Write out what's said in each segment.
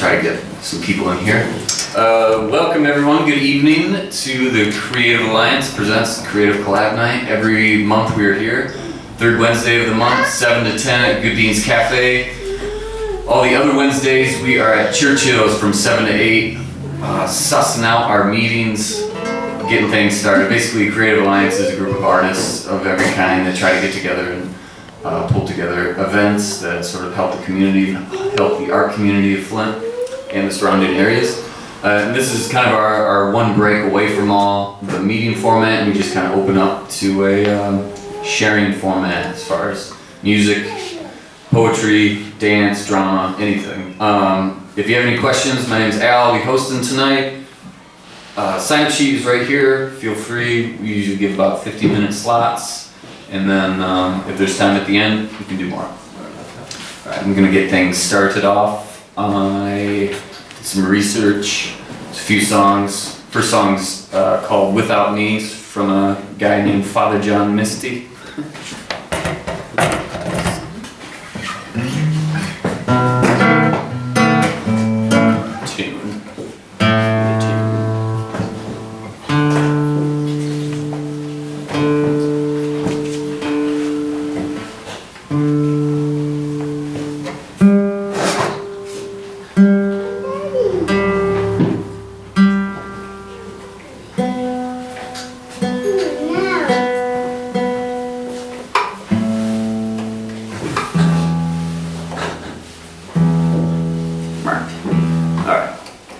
try to get some people in here. Welcome everyone, good evening to the Creative Alliance presents Creative Collab Night. Every month we are here, third Wednesday of the month, 7 to 10 at Good Beans Cafe. All the other Wednesdays we are at Churchill's from 7 to 8, sussing out our meetings, getting things started. Basically, Creative Alliance is a group of artists of every kind that try to get together and pull together events that sort of help the community, help the art community of Flint and the surrounding areas. And this is kind of our one break away from all the meeting format, and we just kind of open up to a sharing format as far as music, poetry, dance, drama, anything. If you have any questions, my name is Al, I'll be hosting tonight. Sign up sheet is right here, feel free. We usually give about 15-minute slots. And then if there's time at the end, we can do more. Alright, I'm gonna get things started off. I did some research, a few songs. First song's called Without Me from a guy named Father John Misty.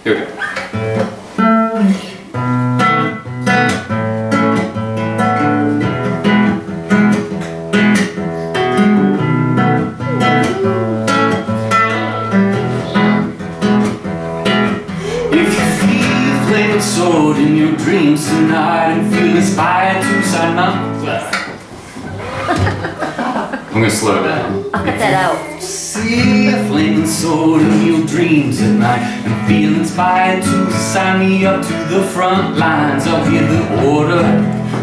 Here we go. If you feel flaming sword in your dreams tonight and feel inspired to sign up, I'm gonna slow it down. I'll cut that out. See a flaming sword in your dreams at night and feel inspired to sign me up to the front lines. I'll hear the order,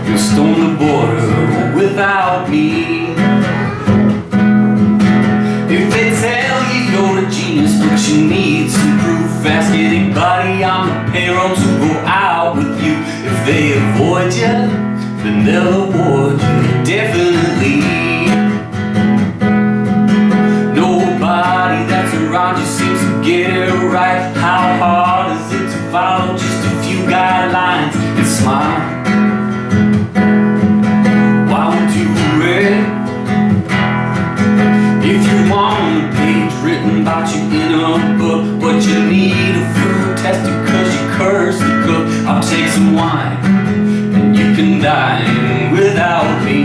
you'll storm the border without me. If they tell you you're a genius but you need some proof, ask anybody on the payroll to go out with you. If they avoid you, then they'll avoid you definitely. Around you seems to get it right. How hard is it to follow just a few guidelines and smile? Why won't you read? If you want a page written about you in a book, but you need a food tested cause you curse the cook, I'll take some wine and you can dine without me.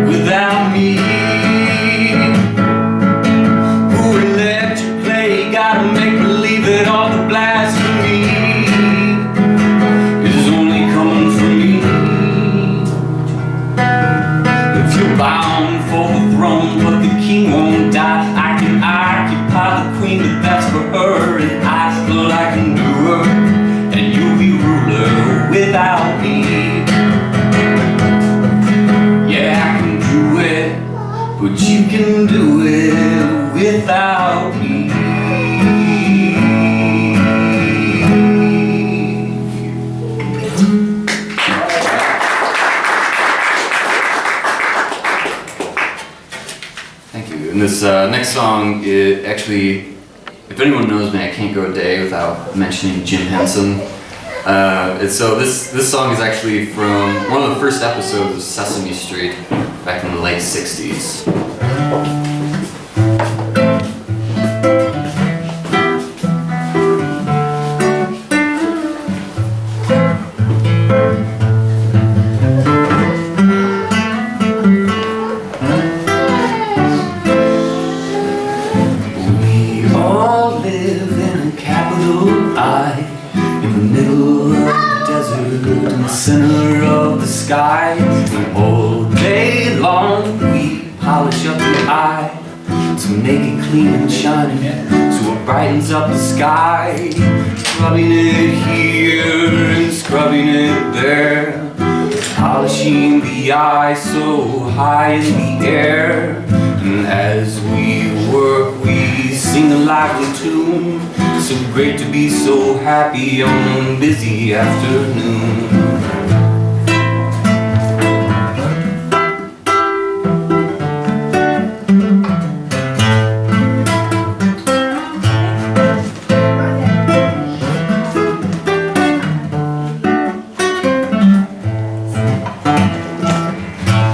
Without me. That all the blasphemy is only coming from me. If you're bound for the throne but the king won't die, I can occupy the queen, but that's for her, and I can do her, and you'll be ruler without me. Yeah, I can do it, but you can do it without me. This next song, it actually, if anyone knows me, I can't go a day without mentioning Jim Henson. So this song is actually from one of the first episodes of Sesame Street back in the late 60s. Center of the sky, and all day long we polish up the eye to make it clean and shiny, so it brightens up the sky. Scrubbing it here and scrubbing it there, polishing the eye so high in the air. And as we work we sing a lively tune. So great to be so happy on a busy afternoon.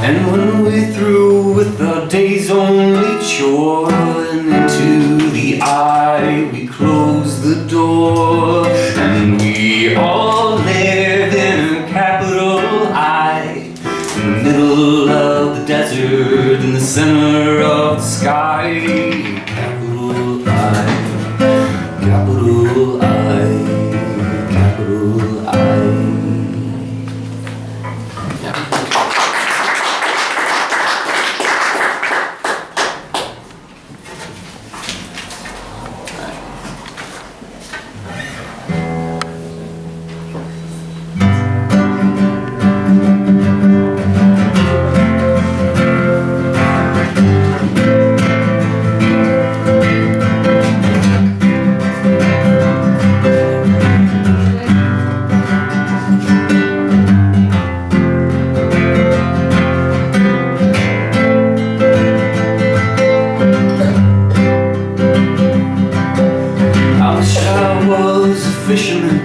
And when we're through with the day's only chore, and into the eye we close the door, and we all live in a capital I, in the middle of the desert, in the center of the sky. Capital I, capital I, capital I. Fisherman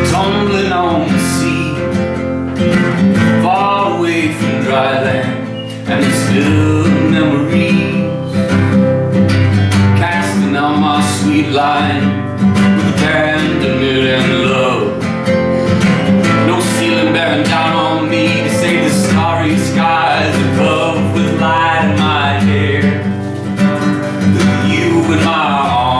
tumbling on the sea, far away from dry land and its little memories, casting out my sweet line with abandonment and love. No ceiling bearing down on me to save the starry skies above, with light in my hair, with you in my arms.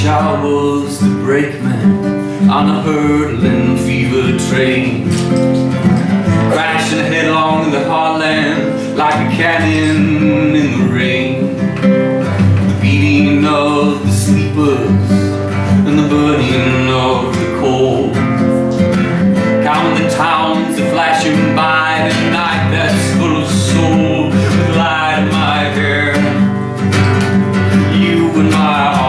I was the brakeman on a hurtling fever train, crashing headlong in the heartland like a cannon in the rain. The beating of the sleepers and the burning of the coal, counting the towns that flashing by the night that's full of soul, with light in my hair, you in my arms.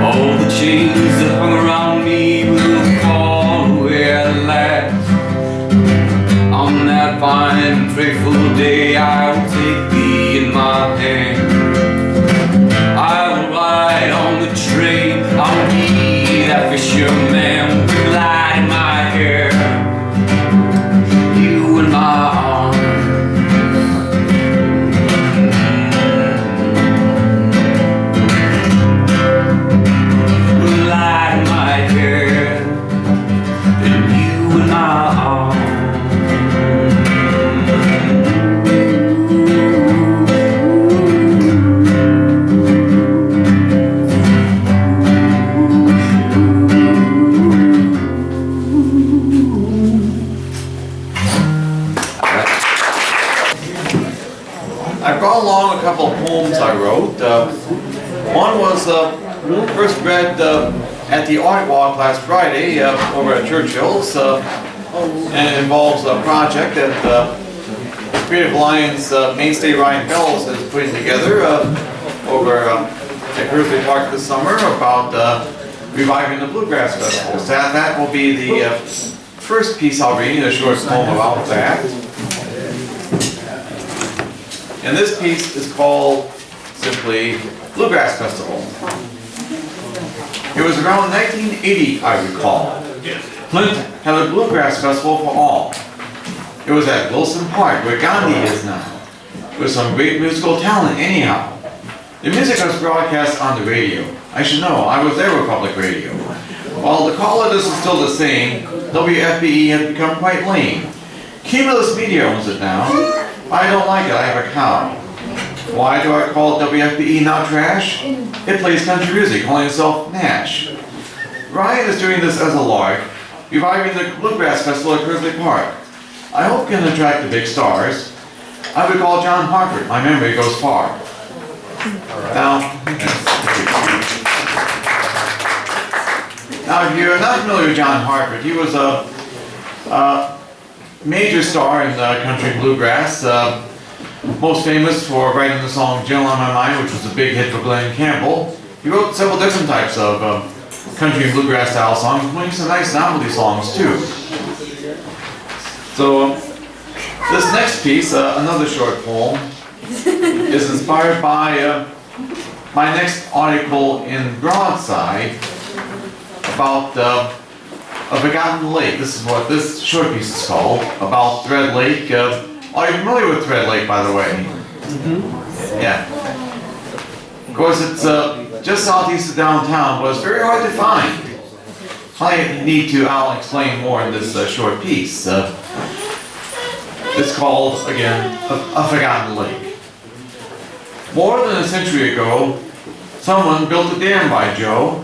All the chains that hung around me will fall away at last. On that fine and fateful day I will take thee in my hand. I will ride on the train, I will be that fisherman with light in my hair, you in my arms. I brought along a couple of poems I wrote. One was first read at the art walk last Friday over at Churchill's, and it involves a project that Creative Alliance mainstay Ryan Bells is putting together over at Grizzly Park this summer about reviving the Bluegrass Festival. So that will be the first piece I'll read, a short poem about that. And this piece is called simply Bluegrass Festival. It was around 1980, I recall. Flint had a Bluegrass Festival for all. It was at Wilson Park, where Gandhi is now, with some great musical talent anyhow. The music was broadcast on the radio. I should know, I was there with public radio. While the call of this is still the same, WFBE has become quite lame. Cumulus Media owns it now. I don't like it, I have a cow. Why do I call WFBE not trash? It plays country music, calling itself Nash. Ryan is doing this as a lark, reviving the Bluegrass Festival at Kersley Park. I hope it can attract the big stars. I would call John Hartford, my memory goes far. Now, if you're not familiar with John Hartford, he was a major star in country bluegrass. Most famous for writing the song "Gentle on My Mind," which was a big hit for Glenn Campbell. He wrote several different types of country and bluegrass style songs, including some nice novelty songs too. So this next piece, another short poem, is inspired by my next article in Broadside about a forgotten lake. This is what this short piece is called, about Thread Lake. Are you familiar with Thread Lake, by the way? Yeah. Of course, it's just southeast of downtown, but it's very hard to find. I'll explain more in this short piece. It's called, again, a forgotten lake. More than a century ago, someone built a dam by Joe.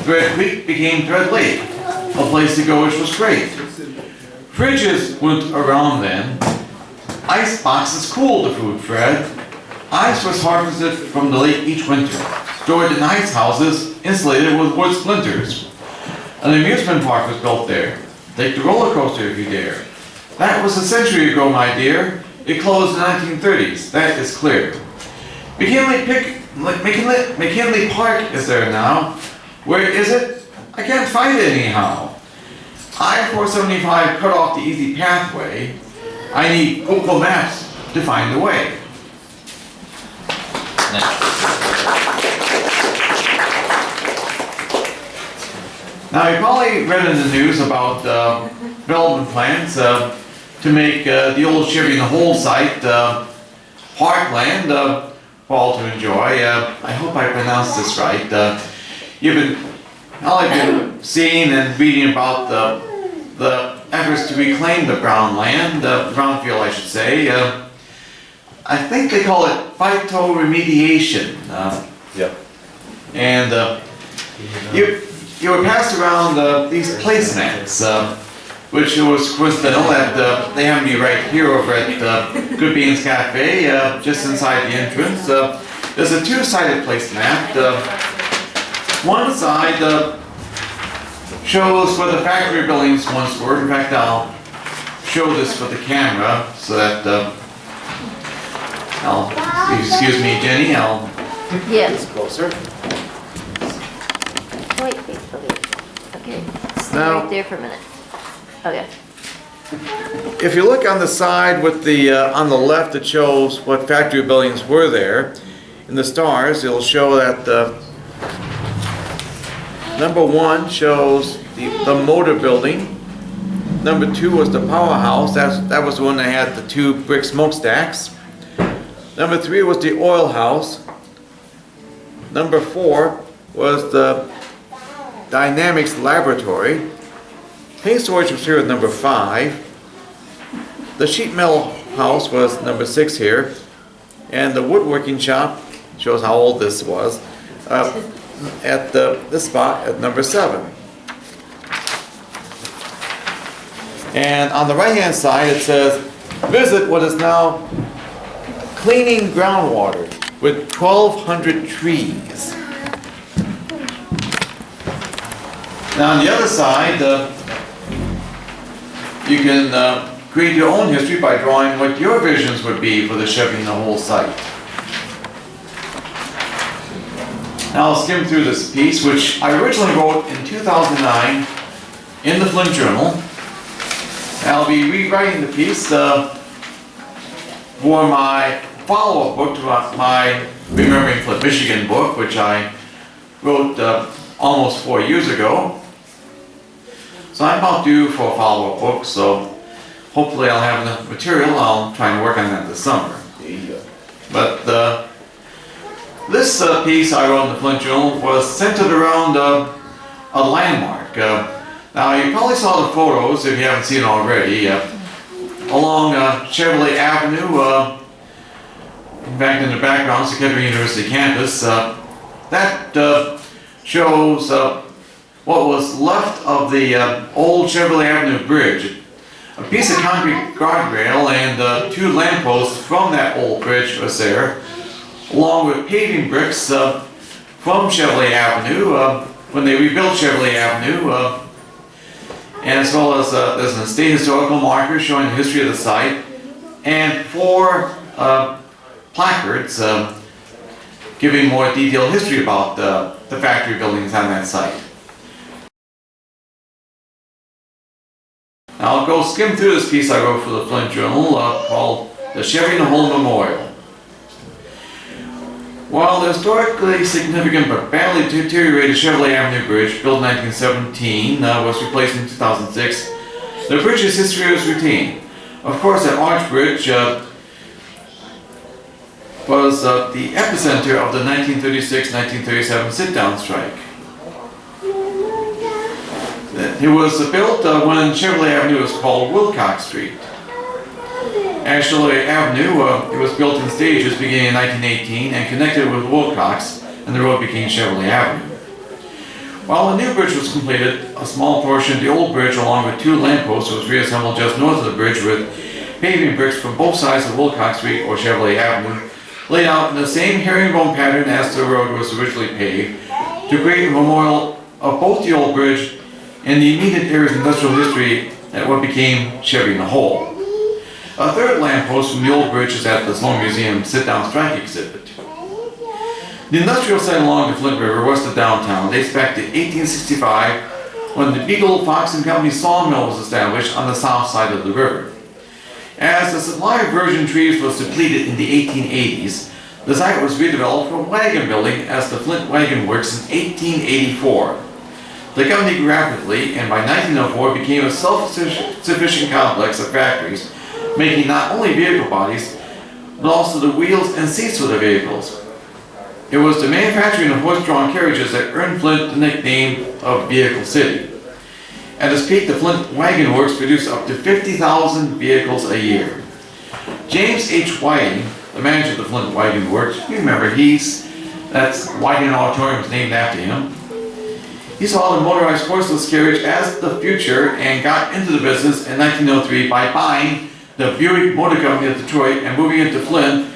Thread Creek became Thread Lake, a place to go which was great. Fridges went around then. Ice boxes cooled the food, Fred. Ice was harvested from the lake each winter, stored in ice houses insulated with wood splinters. An amusement park was built there. Take the roller coaster if you dare. That was a century ago, my dear. It closed in the 1930s, that is clear. McKinley Park is there now. Where is it? I can't find it anyhow. I-475 cut off the easy pathway. I need Google Maps to find the way. Now you probably read in the news about development plans to make the old Chevy in the Hole site parkland for all to enjoy. I hope I pronounced this right. You've been seeing and reading about the efforts to reclaim the brown land, brownfield I should say. I think they call it phytoremediation. Yep. And you were passed around these placemats, which was coincidental that they happen to be right here over at Good Beans Cafe, just inside the entrance. There's a two-sided placemat. One side shows where the factory buildings once were. In fact, I'll show this for the camera so that excuse me, Jenny, Yes. Closer. Wait, okay. Stay Now- right there for a minute. Okay. if you look on the side with the on the left, it shows what factory buildings were there. In the stars, it'll show that number 1 shows the motor building. Number 2 was the powerhouse. That was the one that had the 2 brick smokestacks. Number 3 was the oil house. Number 4 was the dynamics laboratory. Paint storage was here at number 5. The sheet metal house was number 6 here. And the woodworking shop shows how old this was. At this spot at number 7. And on the right hand side it says, visit what is now cleaning groundwater with 1,200 trees. Now on the other side, you can create your own history by drawing what your visions would be for the Chevy in the Hole site. Now I'll skim through this piece, which I originally wrote in 2009 in the Flint Journal. And I'll be rewriting the piece for my follow-up book to my Remembering Flint, Michigan book, which I wrote almost 4 years ago. So I'm about due for a follow-up book, so hopefully I'll have enough material. I'll try and work on that this summer. But this piece I wrote in the Flint Journal was centered around a landmark. Now you probably saw the photos if you haven't seen it already. along Chevrolet Avenue. In fact, in the background is the Kettering University campus. That shows what was left of the old Chevrolet Avenue bridge. A piece of concrete guardrail and 2 lampposts from that old bridge was there, along with paving bricks from Chevrolet Avenue when they rebuilt Chevrolet Avenue, and as well as there's an state historical marker showing the history of the site, and 4 placards giving more detailed history about the factory buildings on that site. Now I'll go skim through this piece I wrote for the Flint Journal called The Chevy in the Hole Memorial. While the historically significant but badly deteriorated Chevrolet Avenue Bridge, built in 1917, was replaced in 2006, the bridge's history was retained. Of course, that arch bridge was the epicenter of the 1936-1937 sit-down strike. It was built when Chevrolet Avenue was called Wilcox Street. As Chevrolet Avenue, it was built in stages beginning in 1918 and connected with Wilcox, and the road became Chevrolet Avenue. While the new bridge was completed, a small portion of the old bridge along with 2 lampposts was reassembled just north of the bridge with paving bricks from both sides of Wilcox Street or Chevrolet Avenue, laid out in the same herringbone pattern as the road was originally paved, to create a memorial of both the old bridge and the immediate area's industrial history at what became Chevy in the Hole. A 3rd lamppost from the old bridge is at the Sloan Museum sit-down strike exhibit. The industrial site along the Flint River west of downtown dates back to 1865 when the Beagle, Fox and Company sawmill was established on the south side of the river. As the supply of virgin trees was depleted in the 1880s, the site was redeveloped for wagon building as the Flint Wagon Works in 1884. The company grew rapidly and by 1904 became a self-sufficient complex of factories, making not only vehicle bodies, but also the wheels and seats for the vehicles. It was the manufacturing of horse-drawn carriages that earned Flint the nickname of Vehicle City. At its peak, the Flint Wagon Works produced up to 50,000 vehicles a year. James H. Whiting, the manager of the Flint Wagon Works, you remember that's Whiting Auditorium was named after him. He saw the motorized horseless carriage as the future and got into the business in 1903 by buying the Buick Motor Company of Detroit and moving into Flint,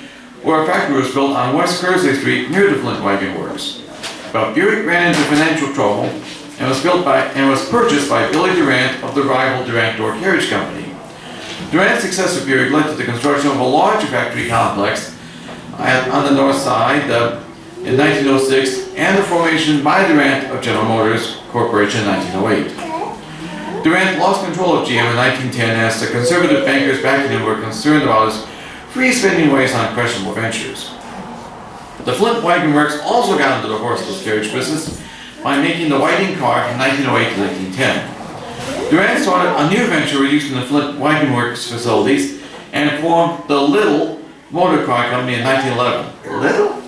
where a factory was built on West Kersey Street near the Flint Wagon Works. But Buick ran into financial trouble and was purchased by Billy Durant of the rival Durant Door Carriage Company. Durant's success with Buick led to the construction of a larger factory complex on the north side in 1906 and the formation by Durant of General Motors Corporation in 1908. Durant lost control of GM in 1910 as the conservative bankers backing him were concerned about his free spending ways on questionable ventures. The Flint Wagon Works also got into the horseless carriage business by making the Whiting car from 1908 to 1910. Durant started a new venture using the Flint Wagon Works facilities and formed the Little Motor Car Company in 1911.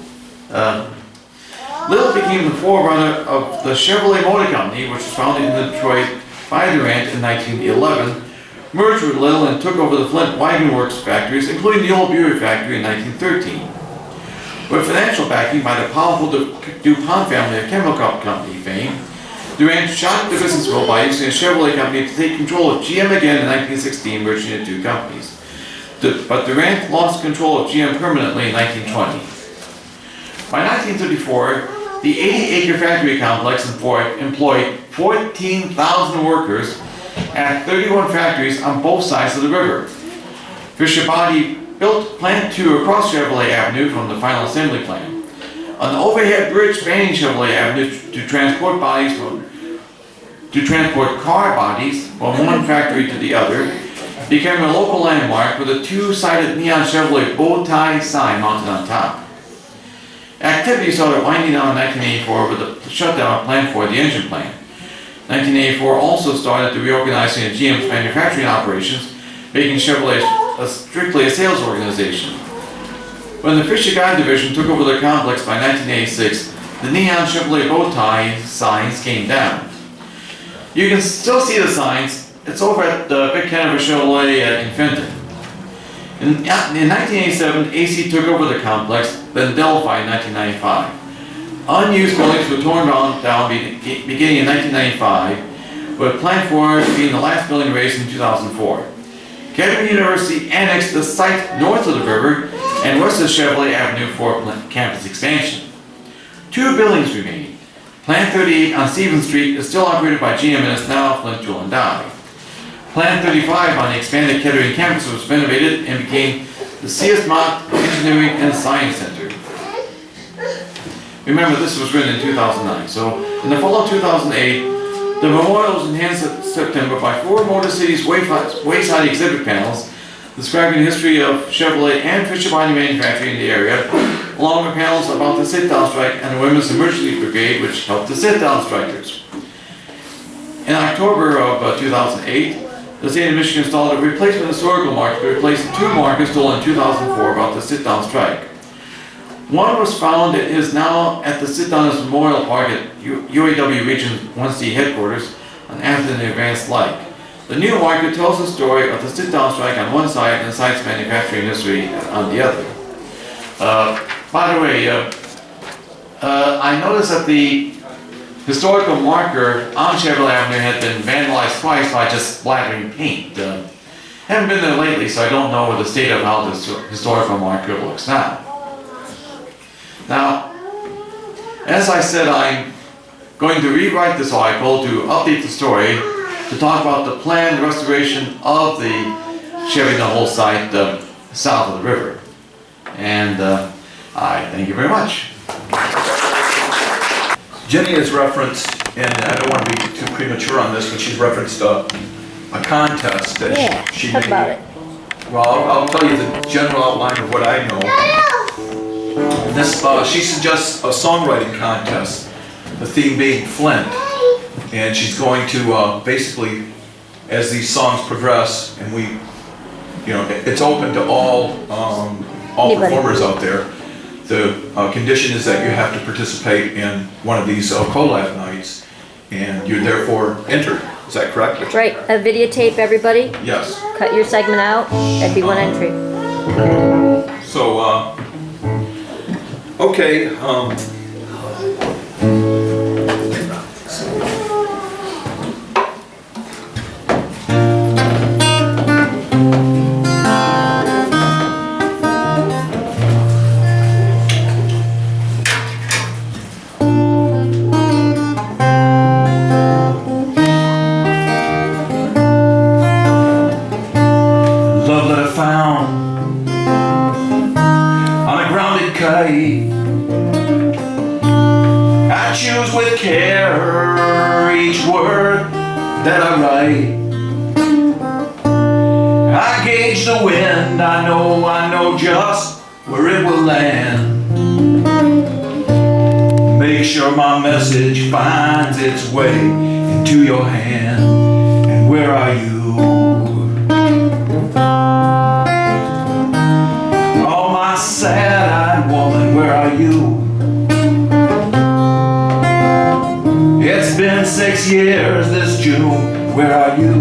Little became the forerunner of the Chevrolet Motor Company, which was founded in Detroit by Durant in 1911, merged with Little and took over the Flint Wagon Works factories, including the old Buick factory in 1913. With financial backing by the powerful DuPont family of chemical company fame, Durant shocked the business world by using a Chevrolet company to take control of GM again in 1916, merging the 2 companies. But Durant lost control of GM permanently in 1920. By 1934, the 80-acre factory complex employed 14,000 workers at 31 factories on both sides of the river. Fisher Body built Plant 2 across Chevrolet Avenue from the final assembly plant. An overhead bridge spanning Chevrolet Avenue to transport car bodies from one factory to the other became a local landmark with a 2-sided neon Chevrolet bow tie sign mounted on top. Activity started winding down in 1984 with the shutdown of Plant 4, the engine plant. 1984 also started the reorganizing of GM's manufacturing operations, making Chevrolet strictly a sales organization. When the Fisher Guide division took over the complex by 1986, the neon Chevrolet bow tie signs came down. You can still see the signs it's over at the Big Canada Chevrolet in Fenton. In 1987, AC took over the complex, then Delphi in 1995. Unused buildings were torn down beginning in 1995, with planned for being the last building raised in 2004. Kettering University annexed the site north of the river and west of Chevrolet Avenue for campus expansion. 2 buildings remain. Plant 38 on Stevens Street is still operated by GM and is now Flint Tool and Die. Plant 35 on the expanded Kettering campus was renovated and became the C.S. Mott Engineering and Science Center. Remember, this was written in 2009. So, in the fall of 2008, the memorial was enhanced in September by 4 Motor City's wayside exhibit panels describing the history of Chevrolet and Fisher Body manufacturing in the area, along with panels about the sit-down strike and the Women's Emergency Brigade, which helped the sit-down strikers. In October of 2008, the state of Michigan installed a replacement historical marker to replace the 2 markers stolen in 2004 about the sit-down strike. One was found and is now at the Sit-Downers Memorial Park at UAW Region 1C headquarters on Addison and Advanced Lake. The new marker tells the story of the sit-down strike on one side and the site's manufacturing history on the other. By the way, I noticed that the historical marker on Chevrolet Avenue had been vandalized twice by just splattering paint. Haven't been there lately, so I don't know the state of how this historical marker looks now. Now, as I said, I'm going to rewrite this article to update the story to talk about the planned restoration of the Chevy in the Hole site south of the river. And I thank you very much. Jenny has referenced, and I don't want to be too premature on this, but she's referenced a contest that she talk made. about it. Well, I'll tell you the general outline of what I know. This, she suggests a songwriting contest, the theme being Flint. And she's going to basically, as these songs progress, and it's open to all performers out there. The condition is that you have to participate in one of these collab nights, and you're therefore entered. Is that correct? Right, a videotape, everybody. Yes. Cut your segment out. That'd be one entry. So, okay. I choose with care each word that I write. I gauge the wind, I know just where it will land. Make sure my message finds its way into your hand. And where are you? Oh, my sad-eyed woman, where are you? It's been 6 years this June, where are you?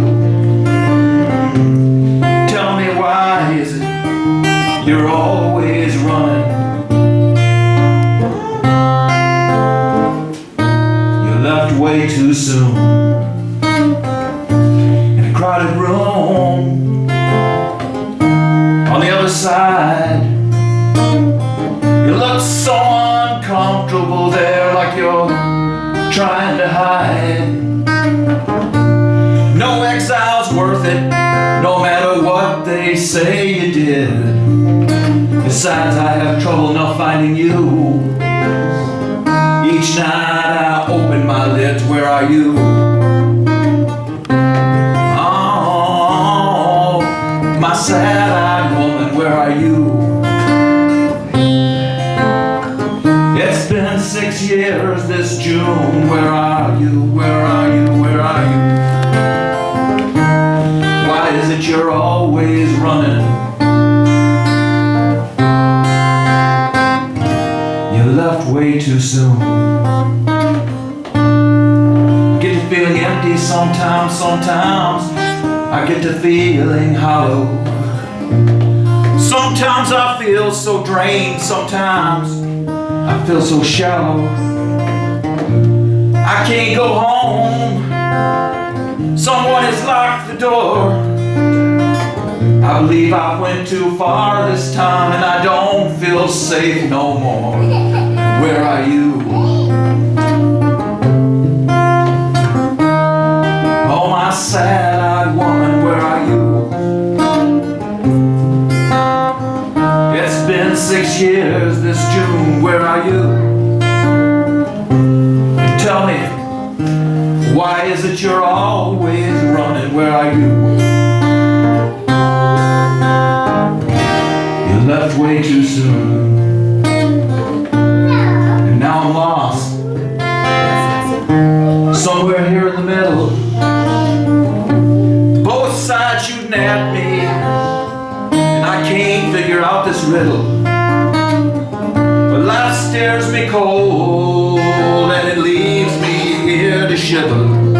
Tell me, why is it you're always running? You left way too soon in a crowded room on the other side. You look so uncomfortable there, like you're trying to hide. No exile's worth it, no matter what they say you did. Besides, I have trouble enough finding you. Each night I open my lids, where are you? Oh, my sad-eyed woman, where are you? It's been 6 years this June, where are you, where are you, where are you? Why is it you're always running? You left way too soon. Get to feeling empty sometimes. I get to feeling hollow. Sometimes I feel so drained, sometimes I feel so shallow. I can't go home, someone has locked the door. I believe I went too far this time, and I don't feel safe no more. Where are you? Oh, my sad-eyed woman, where are you? It's been 6 years this June, where are you? And tell me, why is it you're always running? Where are you? You left way too soon, and now I'm lost, somewhere here in the middle. Both sides shooting at me, and I can't figure out this riddle. But life stares me cold, and it leaves me here to shiver. I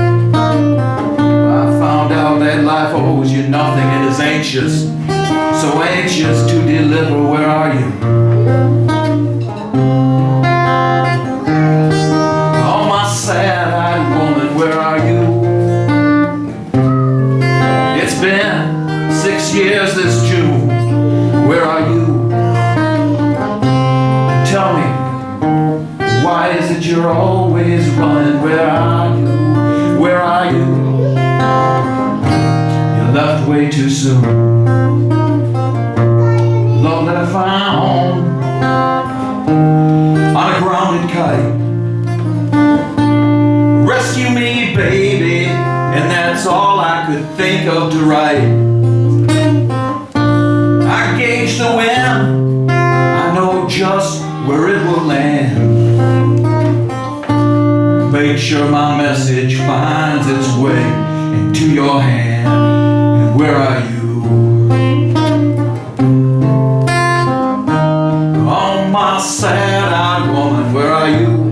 found out that life owes you nothing and is anxious, so anxious to deliver. Where are you? Oh, my sad-eyed woman, where are you? It's been 6 years this June, where are you? Tell me, why is it you're always running? Where are you? Where are you? You left way too soon. Love that I found on a grounded kite. Rescue me, baby, and that's all I could think of to write. I gauge the wind, I know just where it will land. Make sure my message finds its way into your hand. And where are you? Oh, my sad-eyed woman, where are you?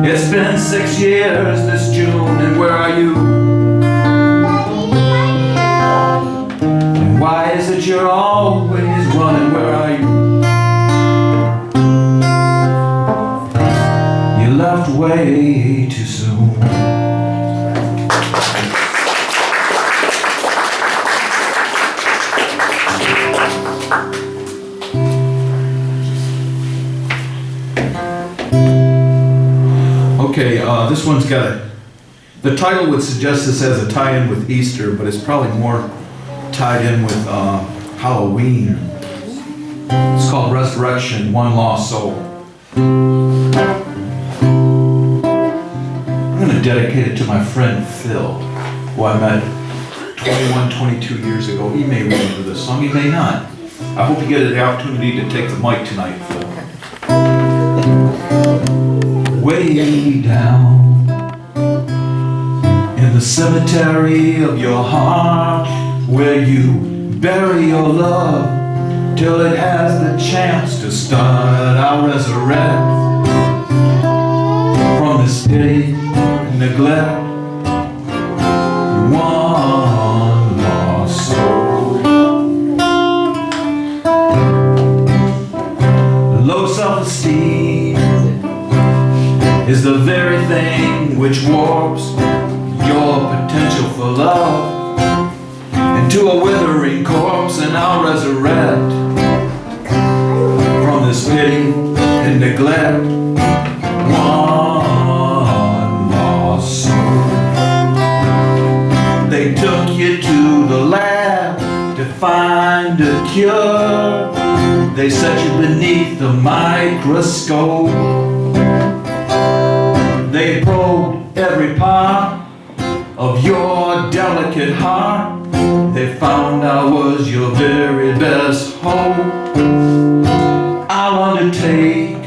It's been 6 years this June, and where are you? And why is it you're always running? Where are you? You left way too soon. Okay, this one's got the title would suggest this as a tie-in with Easter, but it's probably more tied in with Halloween. It's called Resurrection, One Lost Soul. I'm going to dedicate it to my friend Phil, who I met 21, 22 years ago. He may remember this song, he may not. I hope you get the opportunity to take the mic tonight, Phil. Way down in the cemetery of your heart, where you bury your love till it has the chance to start, I'll resurrect from this pity and neglect one lost soul. Low self-esteem is the very thing which warps your potential for love into a withering corpse, and I'll resurrect from this pity and neglect one lost soul. They took you to the lab to find a cure. They set you beneath the microscope. They probed every part of your delicate heart. They found I was your very best hope. I'll undertake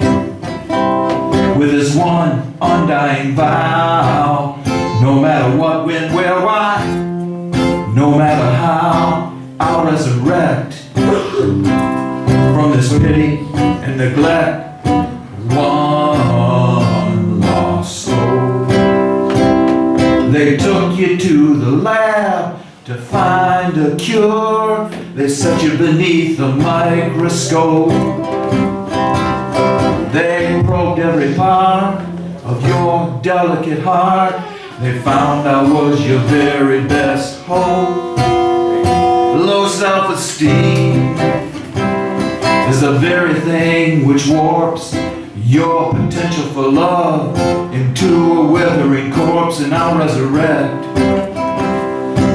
with this one undying vow, no matter what, when, where, why, no matter how, I'll resurrect from this pity and neglect one lost soul. They took you to the lab to find a cure. They set you beneath a microscope. They probed every part of your delicate heart. They found I was your very best hope. Low self-esteem is the very thing which warps your potential for love into a withering corpse. And I'll resurrect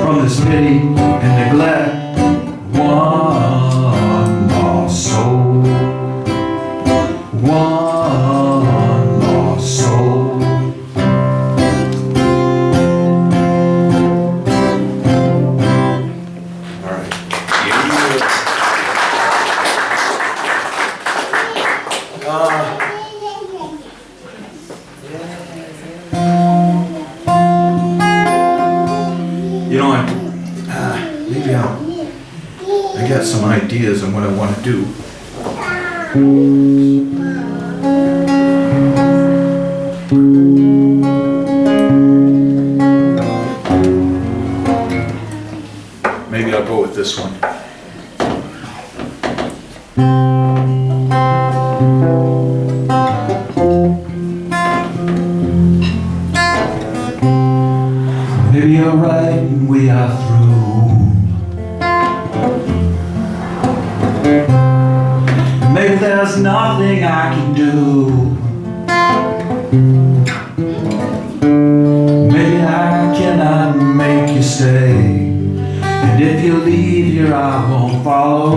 from this pity and neglect one lost soul. One lost soul. You know, maybe I got some ideas on what I want to do. Maybe I'll go with this one. Maybe you're right and we are through. Maybe there's nothing I can do. Maybe I cannot make you stay. And if you leave here I won't follow.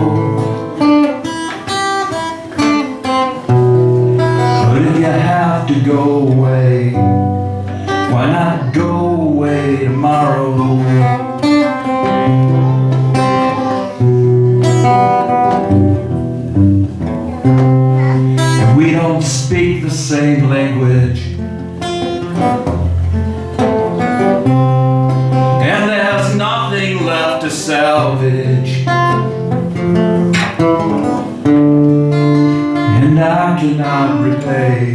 But if you have to go away, why not go away tomorrow? And we don't speak the same language, and there's nothing left to salvage. And I cannot repay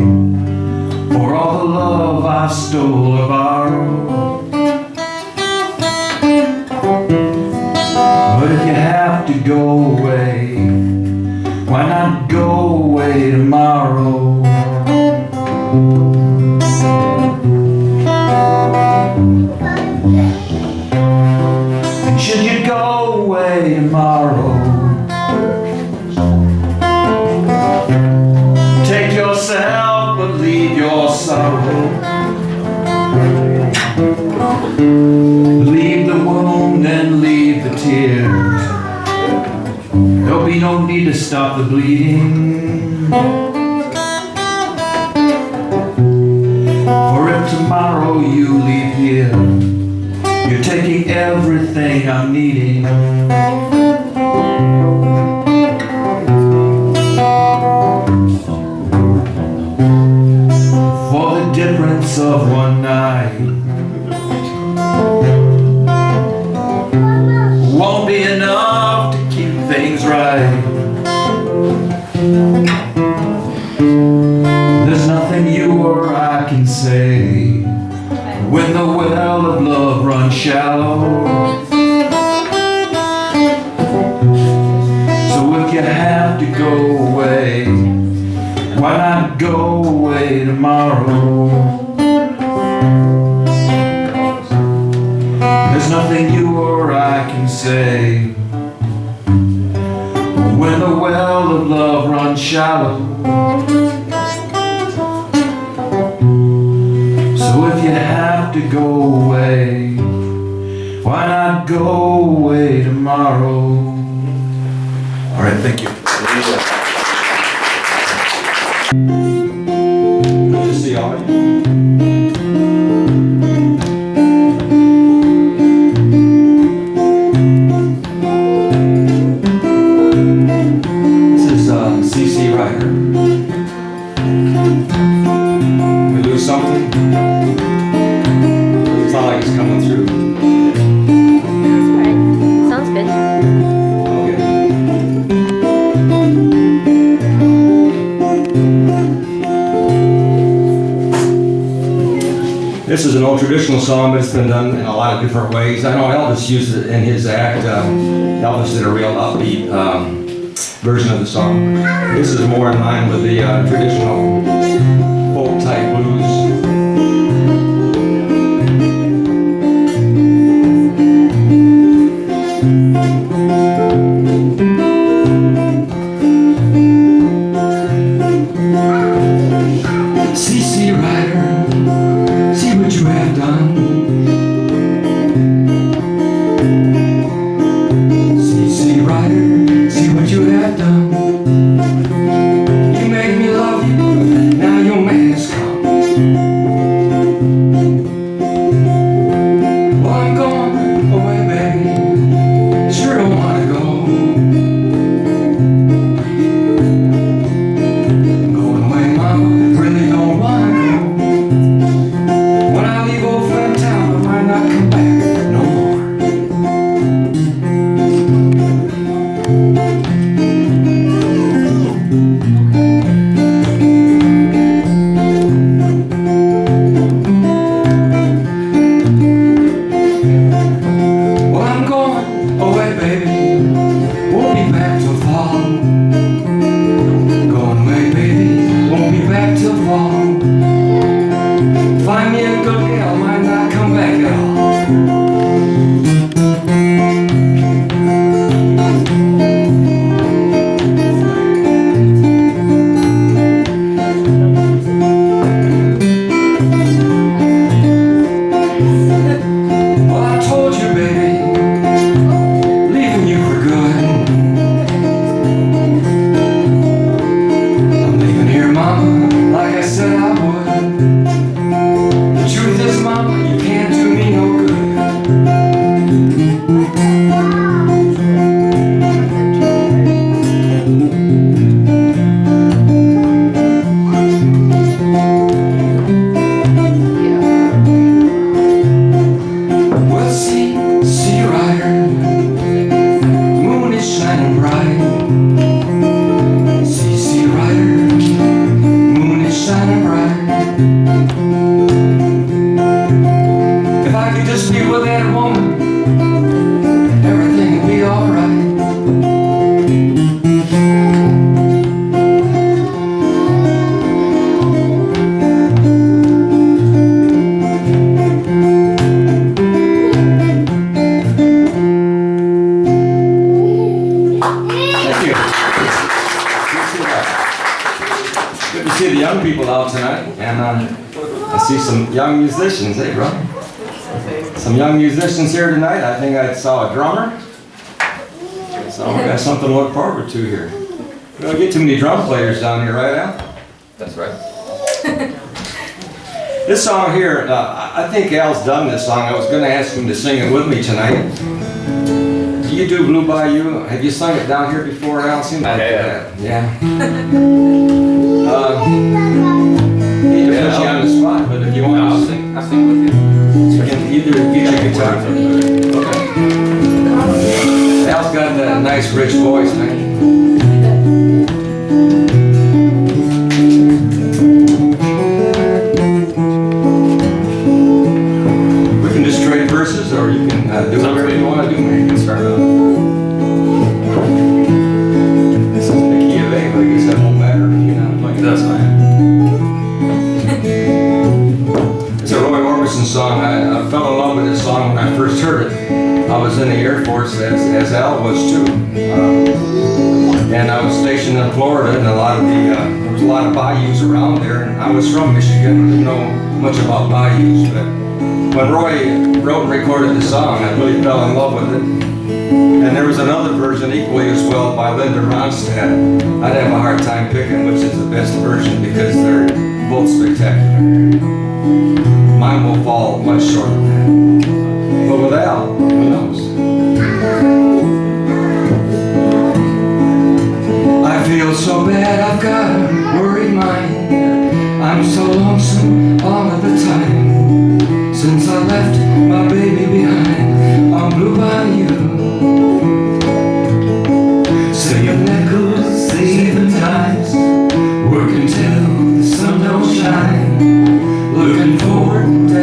for all the love I stole or borrowed. But if you have to go away, why not go away tomorrow? And should you go away tomorrow, take yourself but leave your sorrow. Leave the wound and leave the tears. There'll be no need to stop the bleeding. For if tomorrow you leave here, you're taking everything I'm needing. For the difference of one night won't be enough to keep things right. There's nothing you or I can say when the well of love runs shallow. So if you have to go away, why not go away tomorrow? There's nothing you or I can say when the well of love runs shallow. So if you have to go away, why not go away tomorrow? All right, thank you. Good to see all of you. This is CC Ryder. We lose something? Doesn't sound like it's coming through. Alright, sounds good. Okay. This is an old traditional song, but it's been done in a lot of different ways. I know Elvis used it in his act. Elvis did a real upbeat version of the song. This is more in line with the traditional folk type blues. CC Rider, see what you have done. CC Rider, see what you have done. You made me love you, now your man has come. Well, I'm gone away, baby, sure don't wanna go. Going away, mama, really don't wanna go. When I leave old Flint town, I might not come back no more. Well, I'm going away, baby, won't be back till fall. Going away, baby, won't be back till fall. Find me a good gal, might not come back at all. Well, I told you, baby, leaving you for good. I'm leaving here, mama, like I said I would. The truth is, mama, you can't do me no good. Well, see, Rider, moon is shining bright. See, Rider, moon is shining bright. If I could just be with that woman, everything would be alright. Thank you. Good to see the young people out tonight, and I see some young musicians. Hey, bro. Some young musicians here tonight. I think I saw a drummer. So we got something to look forward to here. We don't get too many drum players down here, right, Al? That's right. This song here, I think Al's done this song. I was going to ask him to sing it with me tonight. Do you do Blue Bayou? Have you sung it down here before, Al? Seems like that. Yeah. Need to put you on the spot, but if you want to sing, I'll sing with you. you can either get your guitar. Okay. Al's got that nice rich voice, man. We can just trade verses, or you can do whatever you want to do, man. You can start off. This is the key of A, but I guess that won't matter if you're not playing. That's fine. It's a Roy Orbison song. I fell in love with this song when I first heard it. I was in the Air Force, as Al was too. And I was stationed in Florida, and there was a lot of bayous around there. And I was from Michigan, didn't know much about bayous, but when Roy wrote and recorded the song, I really fell in love with it. And there was another version equally as well by Linda Ronstadt. I'd have a hard time picking which is the best version because they're both spectacular. Mine will fall much short of that. But with Al, who knows? I feel so bad, I've got a worried mind. I'm so lonesome all of the time. Since I left my baby behind on Blue Bayou. Saving nickels, saving times, working till the sun don't shine. Looking forward to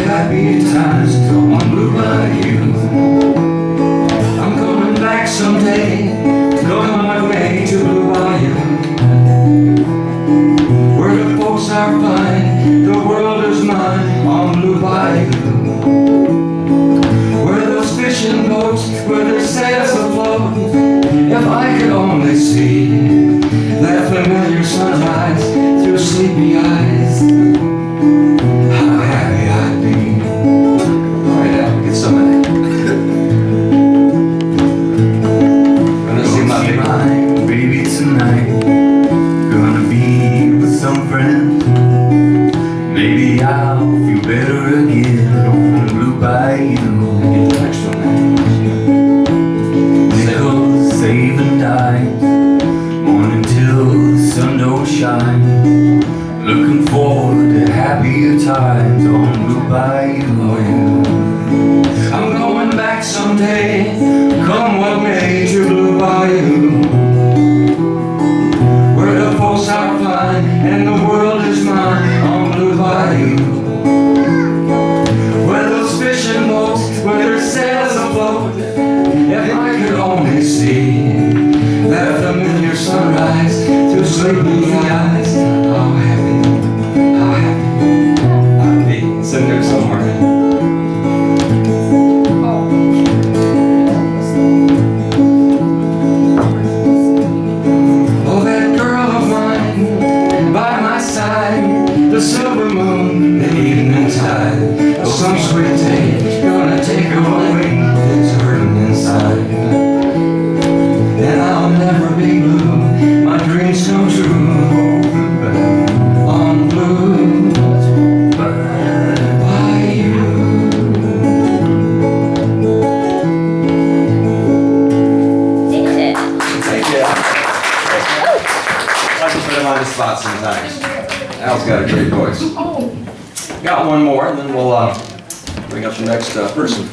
sleepy eyes, how happy I'd be. Alright, Al, get some of that. Gonna see my big mine, baby, tonight. Gonna be with some friends. Maybe I'll feel better again on the Blue Bayou. Get the next one, man. Nickels saving dimes, morning till the sun don't shine. Looking forward to happier times on Blue Bayou. I'm going back someday, come what may, to Blue Bayou, where the folks are fine and the world is mine on Blue Bayou, where those fishing boats, where their sails afloat. If I could only see that familiar sunrise through sleepy eyes, how happy I'd be. It's in there somewhere. Oh, that girl of mine by my side, the silver moon, the evening tide. Oh, some sweet day gonna take away this hurting inside. And I'll never be blue, my dreams come true on Blue Bayou. David. Thank you. I like to put him on the spot sometimes. Al's got a great voice. Got one more, and then we'll bring up the next person.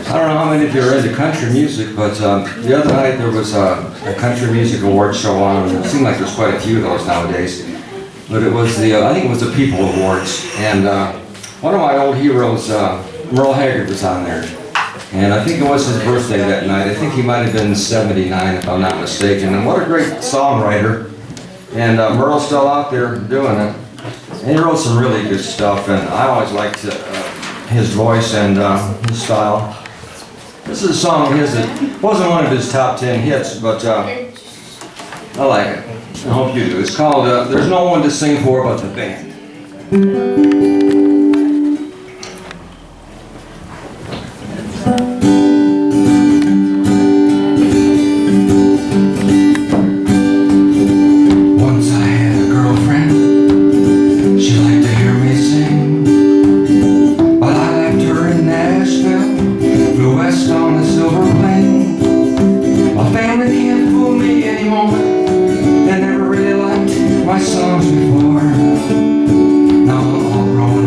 I don't know how many of you are into country music, but the other night there was a country music award show on, and it seemed like there's quite a few of those nowadays. But it was I think it was the People Awards, and one of my old heroes, Merle Haggard, was on there. And I think it was his birthday that night. I think he might have been 79, if I'm not mistaken. And what a great songwriter. And Merle's still out there doing it. And he wrote some really good stuff, and I always liked his voice and his style. This is a song of his that wasn't one of his top 10 hits, but I like it. I hope you do. It's called There's No One to Sing For But the Band. Once I had a girlfriend, she liked to hear me sing, but I left her in Nashville, flew west on the Silver Plain. My family can't fool me anymore, they never really liked my songs before. Now I'm all grown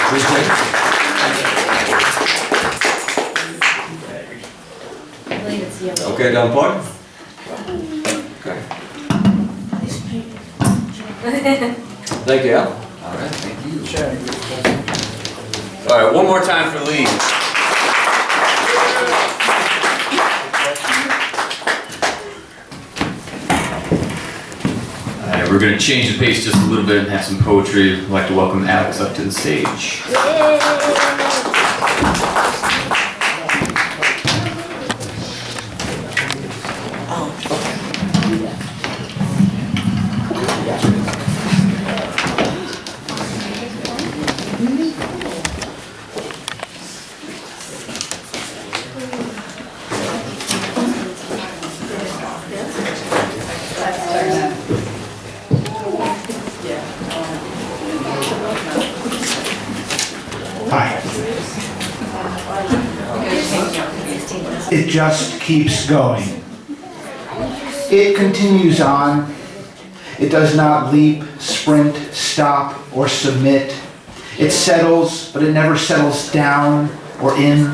I believe it's yellow. Okay, to unplug? Okay. Thank you, Al. All right, thank you. All right, one more time for Lee. All right, we're gonna change the pace just a little bit and have some poetry. I'd like to welcome Alex up to the stage. Hi. It just keeps going. It continues on. It does not leap, sprint, stop, or submit. It settles, but it never settles down or in.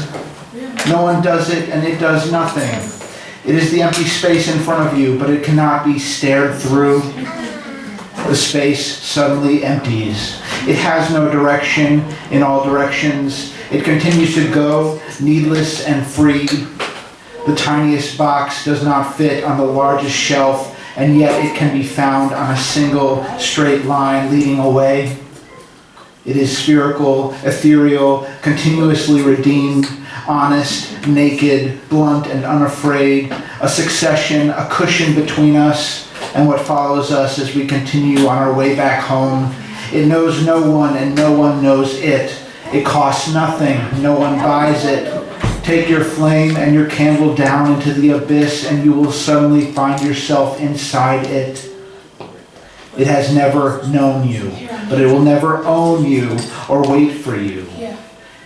No one does it, and it does nothing. It is the empty space in front of you, but it cannot be stared through. The space suddenly empties. It has no direction in all directions. It continues to go, needless and free. The tiniest box does not fit on the largest shelf, and yet it can be found on a single straight line leading away. It is spherical, ethereal, continuously redeemed, honest, naked, blunt, and unafraid, a succession, a cushion between us and what follows us as we continue on our way back home. It knows no one and no one knows it. It costs nothing, no one buys it. Take your flame and your candle down into the abyss and you will suddenly find yourself inside it. It has never known you, but it will never own you or wait for you.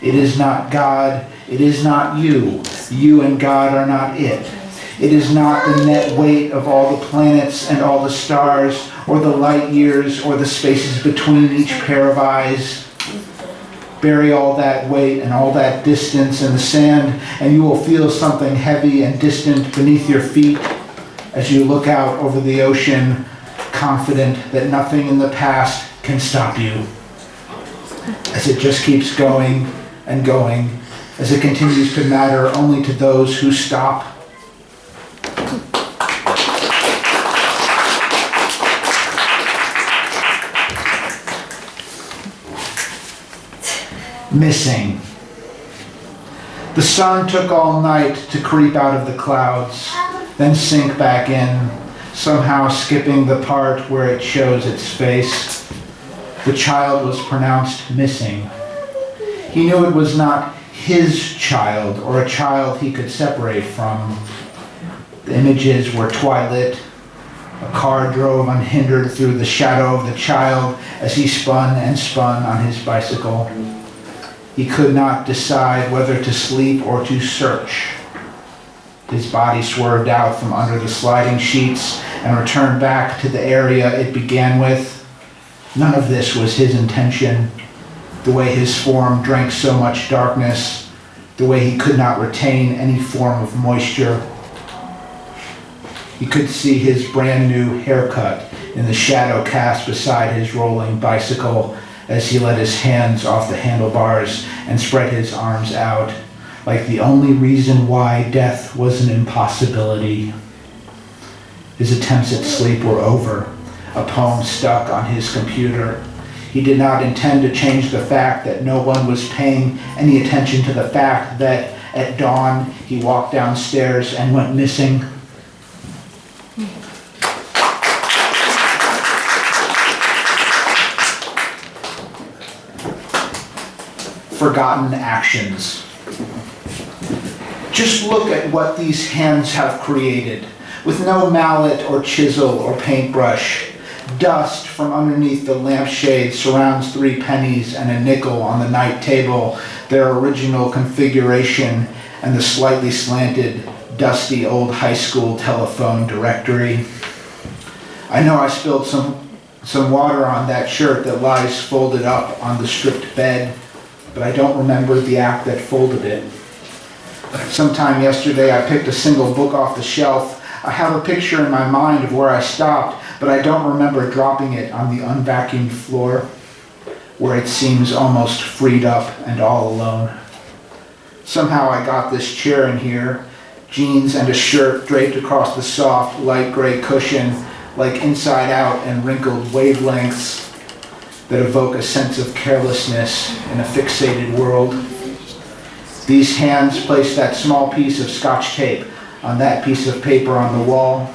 It is not God, it is not you. You and God are not it. It is not the net weight of all the planets and all the stars, or the light years, or the spaces between each pair of eyes. Bury all that weight and all that distance in the sand, and you will feel something heavy and distant beneath your feet as you look out over the ocean, confident that nothing in the past can stop you. As it just keeps going and going, as it continues to matter only to those who stop. Missing. The sun took all night to creep out of the clouds, then sink back in, somehow skipping the part where it shows its face. The child was pronounced missing. He knew it was not his child or a child he could separate from. The images were twilit. A car drove unhindered through the shadow of the child as he spun and spun on his bicycle. He could not decide whether to sleep or to search. His body swerved out from under the sliding sheets and returned back to the area it began with. None of this was his intention. The way his form drank so much darkness, the way he could not retain any form of moisture. He could see his brand new haircut in the shadow cast beside his rolling bicycle as he let his hands off the handlebars and spread his arms out, like the only reason why death was an impossibility. His attempts at sleep were over, a poem stuck on his computer. He did not intend to change the fact that no one was paying any attention to the fact that at dawn he walked downstairs and went missing. Forgotten actions. Just look at what these hands have created. With no mallet or chisel or paintbrush, dust from underneath the lampshade surrounds 3 pennies and a nickel on the night table, their original configuration, and the slightly slanted, dusty old high school telephone directory. I know I spilled some water on that shirt that lies folded up on the stripped bed. but I don't remember the act that folded it. Sometime yesterday I picked a single book off the shelf. I have a picture in my mind of where I stopped, but I don't remember dropping it on the unvacuumed floor, where it seems almost freed up and all alone. Somehow I got this chair in here, jeans and a shirt draped across the soft, light gray cushion, like inside out and wrinkled wavelengths that evoke a sense of carelessness in a fixated world. These hands place that small piece of Scotch tape on that piece of paper on the wall.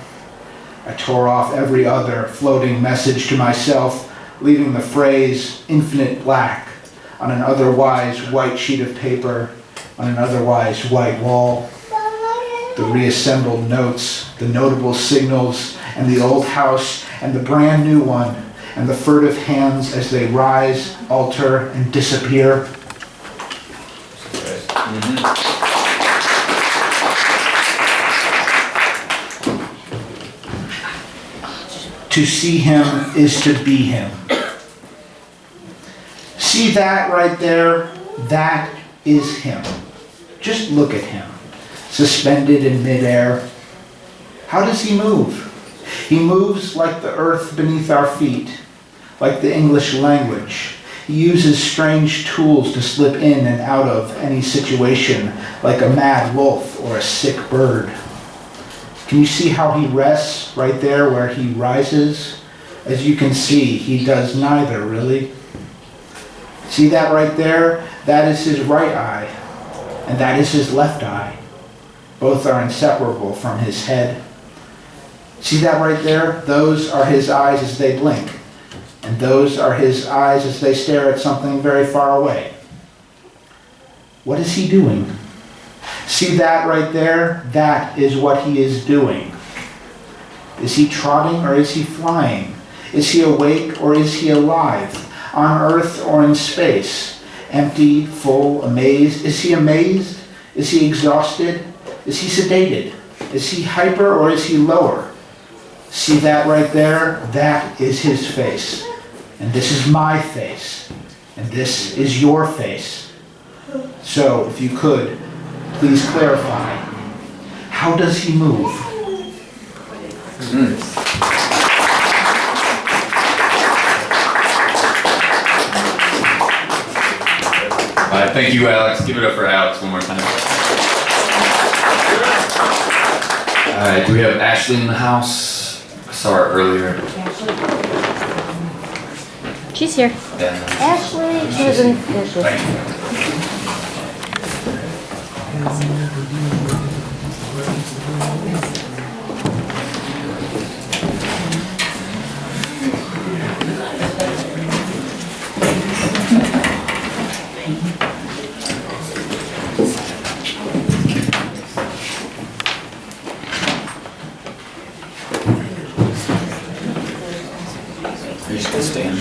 I tore off every other floating message to myself, leaving the phrase infinite black on an otherwise white sheet of paper on an otherwise white wall. The reassembled notes, the notable signals, and the old house, and the brand new one, and the furtive hands as they rise, alter, and disappear. To see him is to be him. See that right there? That is him. Just look at him, suspended in midair. How does he move? He moves like the earth beneath our feet, like the English language. He uses strange tools to slip in and out of any situation, like a mad wolf or a sick bird. Can you see how he rests right there where he rises? As you can see, he does neither, really. See that right there? That is his right eye, and that is his left eye. Both are inseparable from his head. See that right there? Those are his eyes as they blink, and those are his eyes as they stare at something very far away. What is he doing? See that right there? That is what he is doing. Is he trotting or is he flying? Is he awake or is he alive? On earth or in space? Empty, full, amazed? Is he amazed? Is he exhausted? Is he sedated? Is he hyper or is he lower? See that right there? That is his face. And this is my face. And this is your face. So, if you could, please clarify. How does he move? Thank you, Alex. Give it up for Alex one more time. Alright, do we have Ashley in the house? I saw her earlier. She's here. Yeah. Ashley, she was in dishes. Thank you. Are you just gonna stand?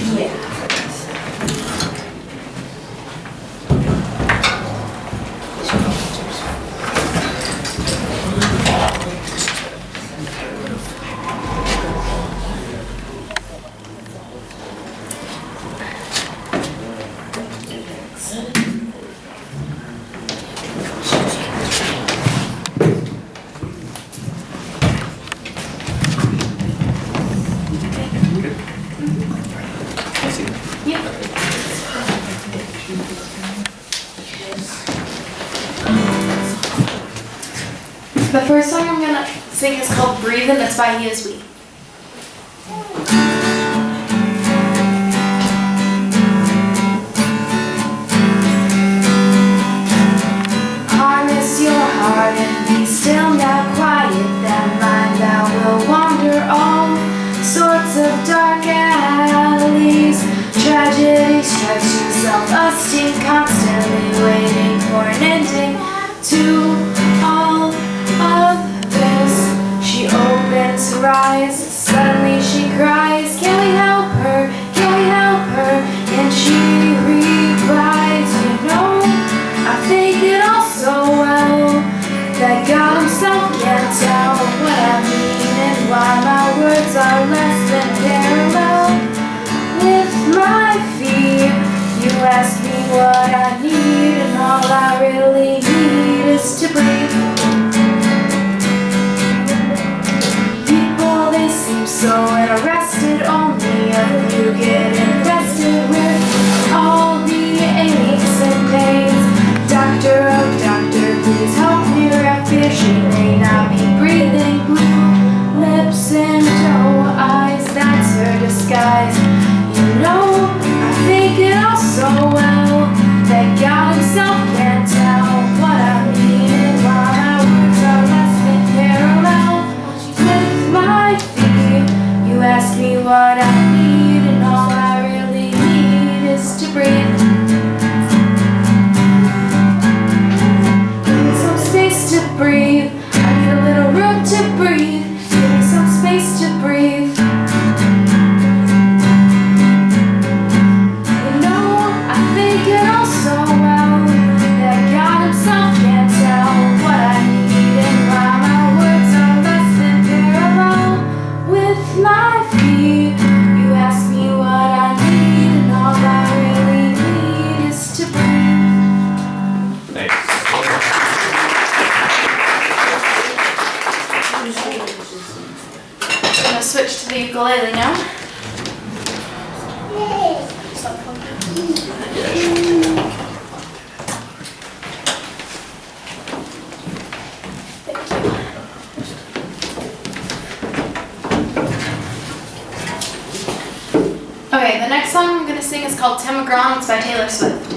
The first song I'm gonna sing is called Breathin', that's by He Is We. Harness your heart and be still now, quiet that mind, thou will wander all sorts of dark alleys. Tragedy strikes you, self-esteem constantly waiting for an ending to all of this. She opens her eyes, suddenly she cries, can we help her, can we help her? And she replies, you know, I think it all so well that God himself can't tell what I mean and why my words are less than parallel with my fear. You ask me what I need, and all I really need is to breathe. People, they seem so interested, only a few get invested with all the aches and pains. Doctor, oh doctor, please help me wrap here. She may not be breathing. Blue lips and doe eyes, that's her disguise. You know, I think it all so well that God himself can't tell what I mean, while my words are less than parallel with my feet. You ask me what I need, and all I really need is to breathe. Give me some space to breathe. I need a little room to breathe. Give me some space to breathe. You know, I think it all so well that God himself can't tell what I need, and while my words are less than parallel with my feet. You ask me what I need, and all I really need is to breathe. Thanks. I'm gonna switch to the ukulele now. Okay, the next song I'm gonna sing is called Tim McGraw. It's by Taylor Swift.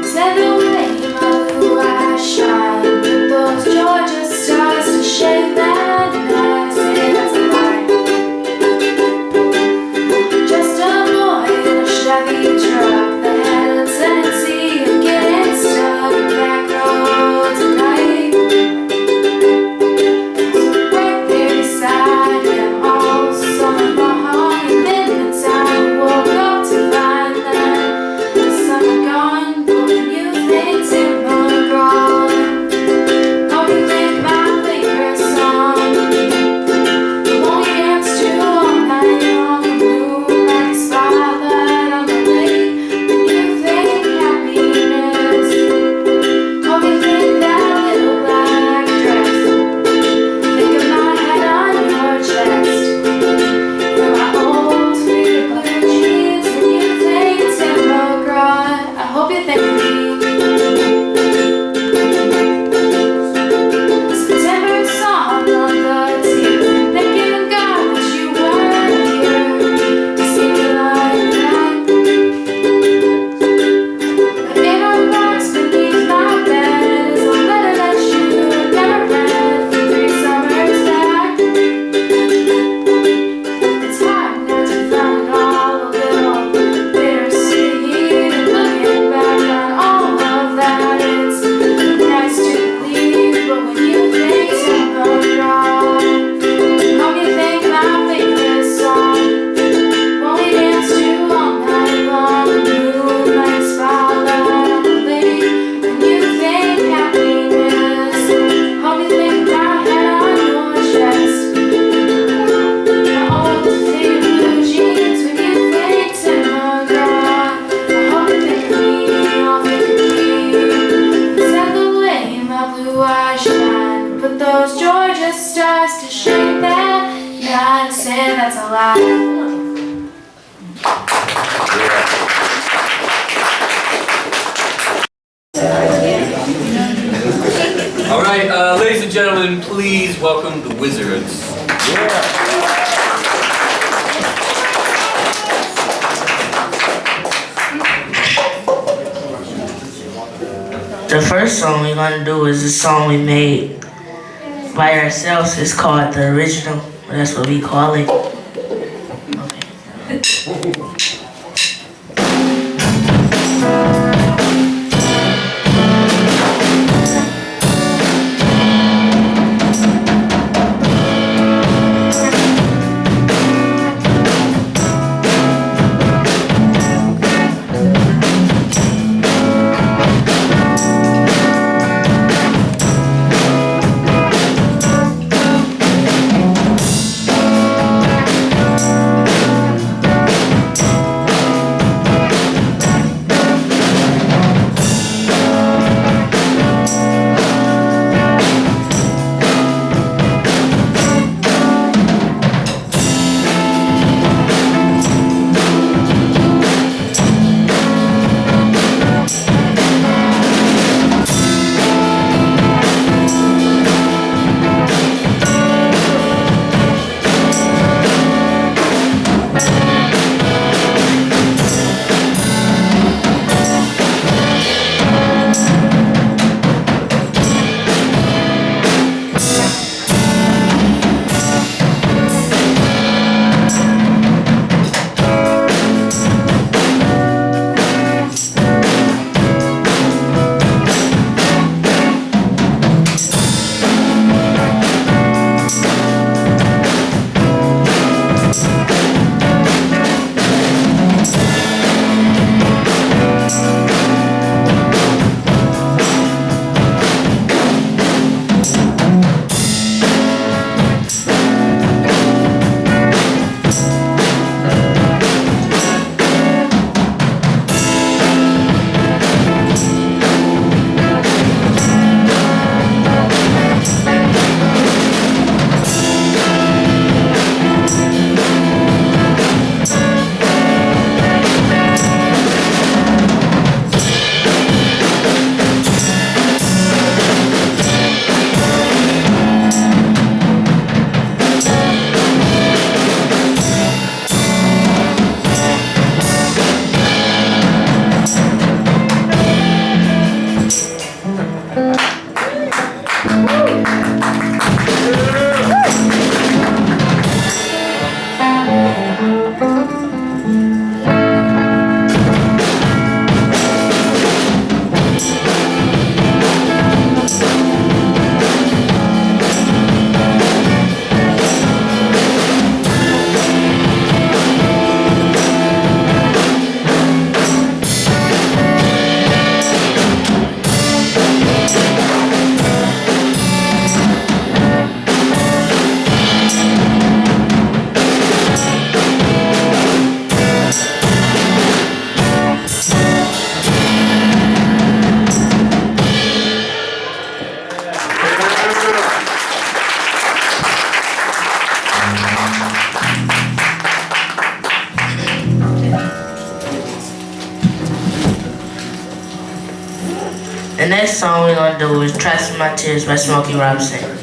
Said the way my blue eyes shine, put those Georgia stars to shade that night. Say that's a lie. Just a boy in a Chevy truck that had a tendency of getting stuck back roads at night. Right there beside him all summer long, and then the time woke up to find that the summer gone. But when you think Tim McGraw, oh, you think my favorite song, the one we dance to all night long, the moonlight spotlight on the lake. When you think happiness, oh, you think that little black dress. Think of my head on your chest, and my old faded blue jeans. When you think Tim McGraw, I hope you think of me. September song on the TV, thanking God that you weren't here to see me like that. But in a box beneath my bed is a letter that you never read from 3 summers back. It's hard not to find all a little bittersweet, and looking back on all of that, it's nice to leave. But when you think Tim McGraw, how you think my favorite song, won't we dance to all night long, moonlight spotlight on the lake. When you think happiness, how you think my head on your chest, my old faded blue jeans. When you think Tim McGraw, I hope you think of me, I'll think of me. Said the way my blue eyes shine, put those Georgia stars to shade that night. Say that's a lie. All right, ladies and gentlemen, please welcome the Wizards. The first song we're gonna do is a song we made by ourselves. It's called The Original. That's what we call it. The next song we're gonna do is Transfer My Tears by Smokey Robinson.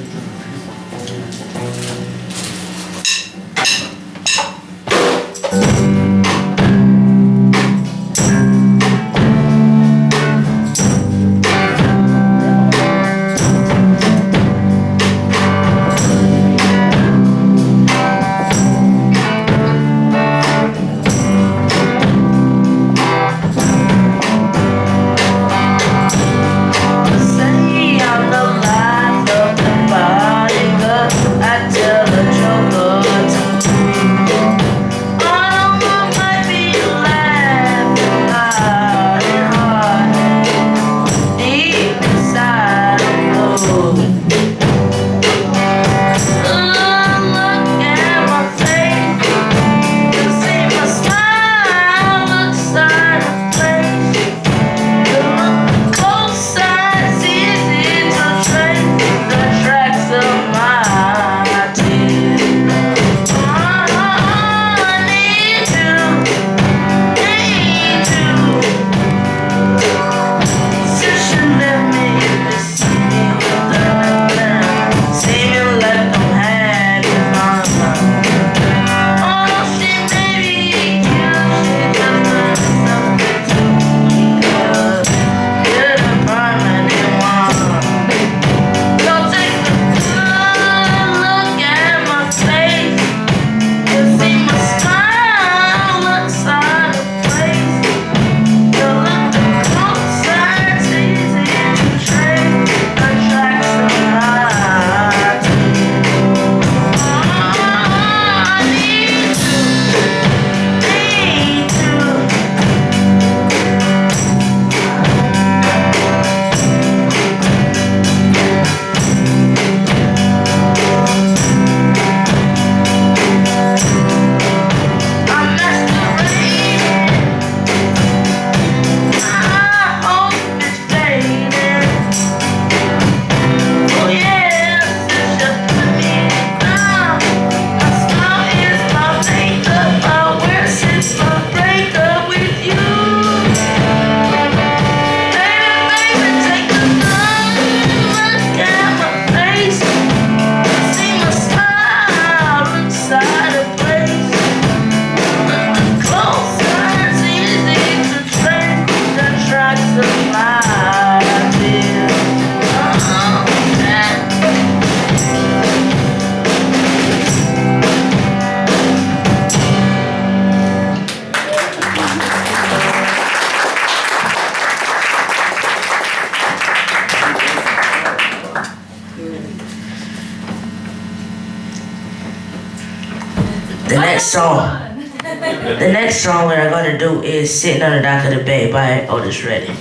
The next song we're gonna do is Sitting on the Dock of the Bay by Otis Redding.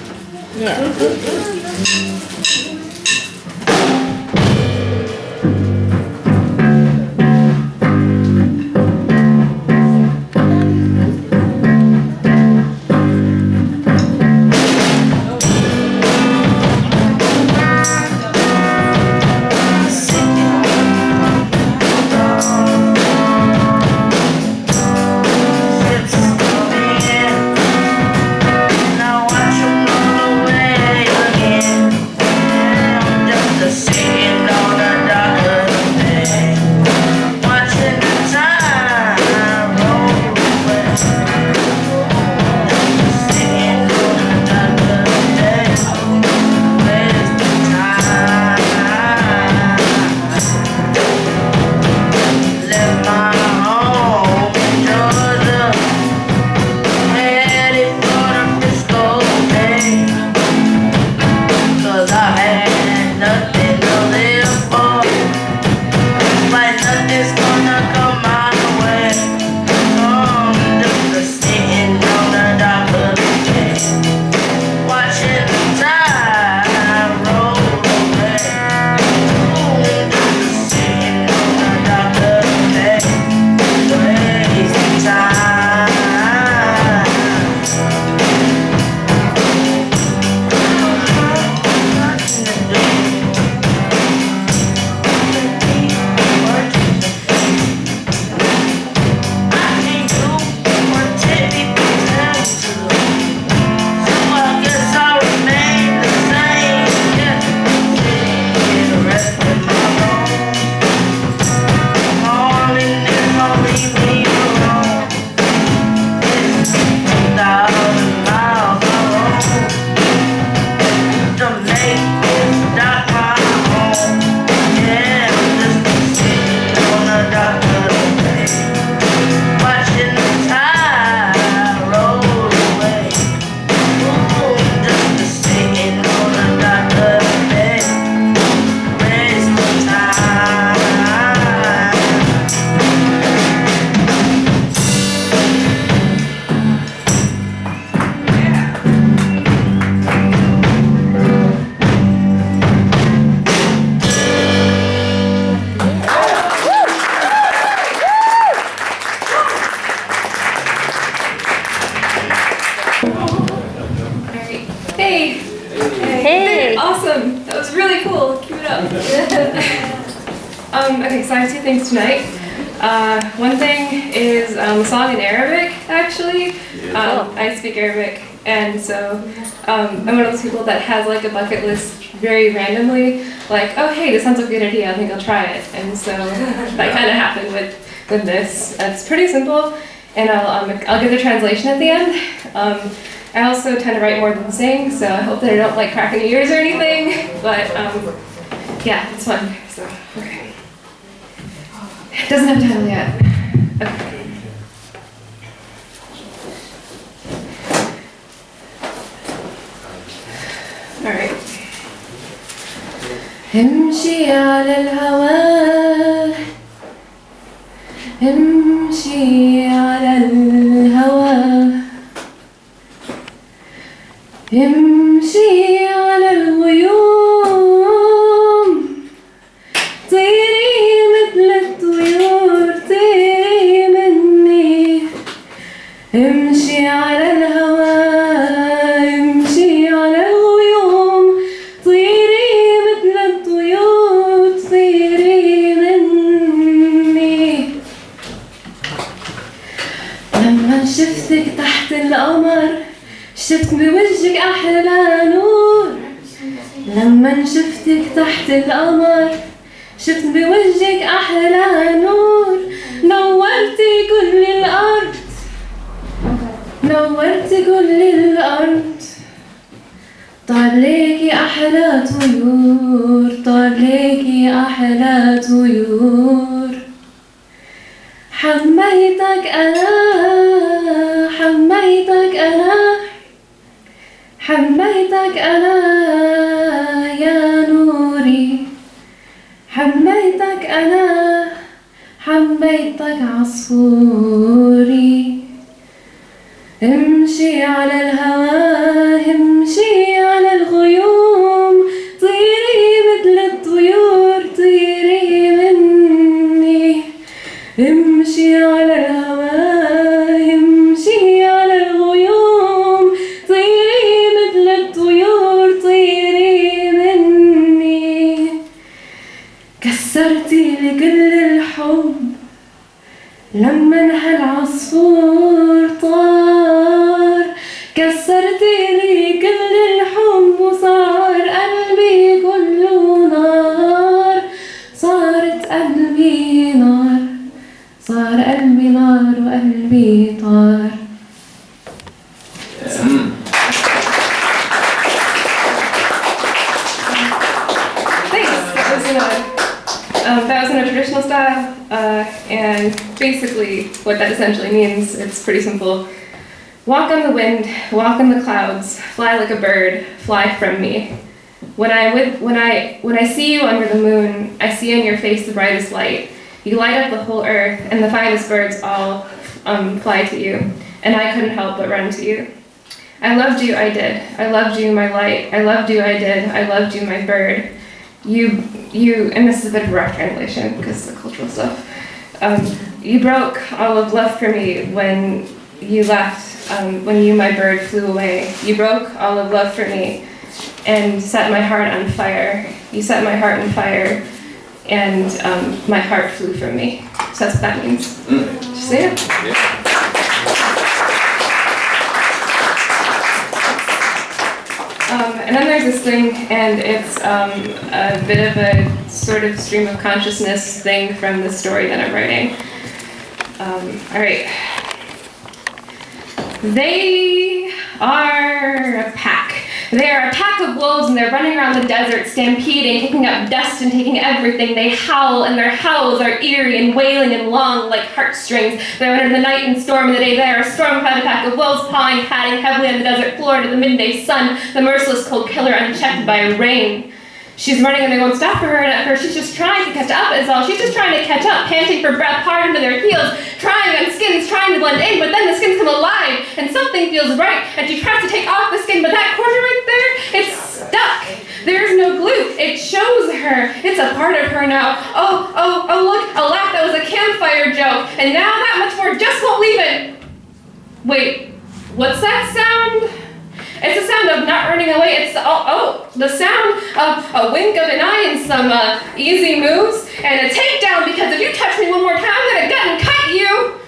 Yeah. Now watch 'em roll away again. Hey. Hey. Awesome. That was really cool. Keep it up. Okay, so I have two things tonight. One thing is a song in Arabic, actually. I speak Arabic, and so I'm one of those people that has like a bucket list very randomly, like, oh hey, this sounds like a good idea, I think I'll try it. And so that kind of happened with this. It's pretty simple, and I'll give the translation at the end. I also tend to write more than sing, so I hope that I don't like crack any ears or anything, but yeah, it's fun, so, okay. It doesn't have a title yet. Okay. All right. امشي على الهوى امشي على الهوى امشي على الغيوم طيري مثل الطيور طيري مني امشي على الهوى امشي على الغيوم طيري مثل الطيور طيري مني لما شفتك تحت القمر شفت بوجهك أحلى نور لما شفتك تحت القمر شفت بوجهك أحلى نور نورتي كل الأرض نورتي كل الأرض طار ليكي أحلى طيور طار ليكي أحلى طيور حميتك أنا حميتك أنا حميتك أنا يا نوري حميتك أنا حميتك عصفوري امشي على الهوى امشي على الغيوم طيري مثل الطيور طيري مني امشي على الهوى امشي على الغيوم طيري مثل الطيور طيري مني كسرتي لي كل الحب لما هالعصفور طار كسرتي لي كل الحب وصار قلبي كله نار صارت قلبي نار صار قلبي نار وقلبي طار. Thanks. That was in a traditional style, and basically what that essentially means, it's pretty simple. Walk on the wind, walk in the clouds, fly like a bird, fly from me. When I see you under the moon, I see in your face the brightest light. You light up the whole earth, and the finest birds all fly to you, and I couldn't help but run to you. I loved you, I did. I loved you, my light. I loved you, I did. I loved you, my bird. You, and this is a bit of a rough translation because of the cultural stuff. You broke all of love for me when you left, when you, my bird, flew away. You broke all of love for me and set my heart on fire. You set my heart on fire, and my heart flew from me. So that's what that means. Did you see it? Yeah. And then there's this thing, and it's a bit of a sort of stream of consciousness thing from the story that I'm writing. All right. They are a pack. They are a pack of wolves, and they're running around the desert, stampeding, kicking up dust and taking everything. They howl, and their howls are eerie and wailing and long like heartstrings. They're under the night and storm of the day. They are a storm-clad pack of wolves, pawing, patting heavily on the desert floor to the midday sun, the merciless cold killer unchecked by rain. She's running and they won't stop for her, and at first she's just trying to catch up is all. She's just trying to catch up, panting for breath, hard into their heels, trying on skins, trying to blend in, but then the skins come alive, and something feels right, and she tries to take off the skin, but that corner right there, it's stuck. There's no glue. It shows her. It's a part of her now. Oh, look, a laugh that was a campfire joke, and now that much more just won't leave it. Wait, what's that sound? It's a sound sound of not running away. It's the sound of a wink of an eye and some easy moves and a takedown, because if you touch me one more time, I'm gonna gut and cut you.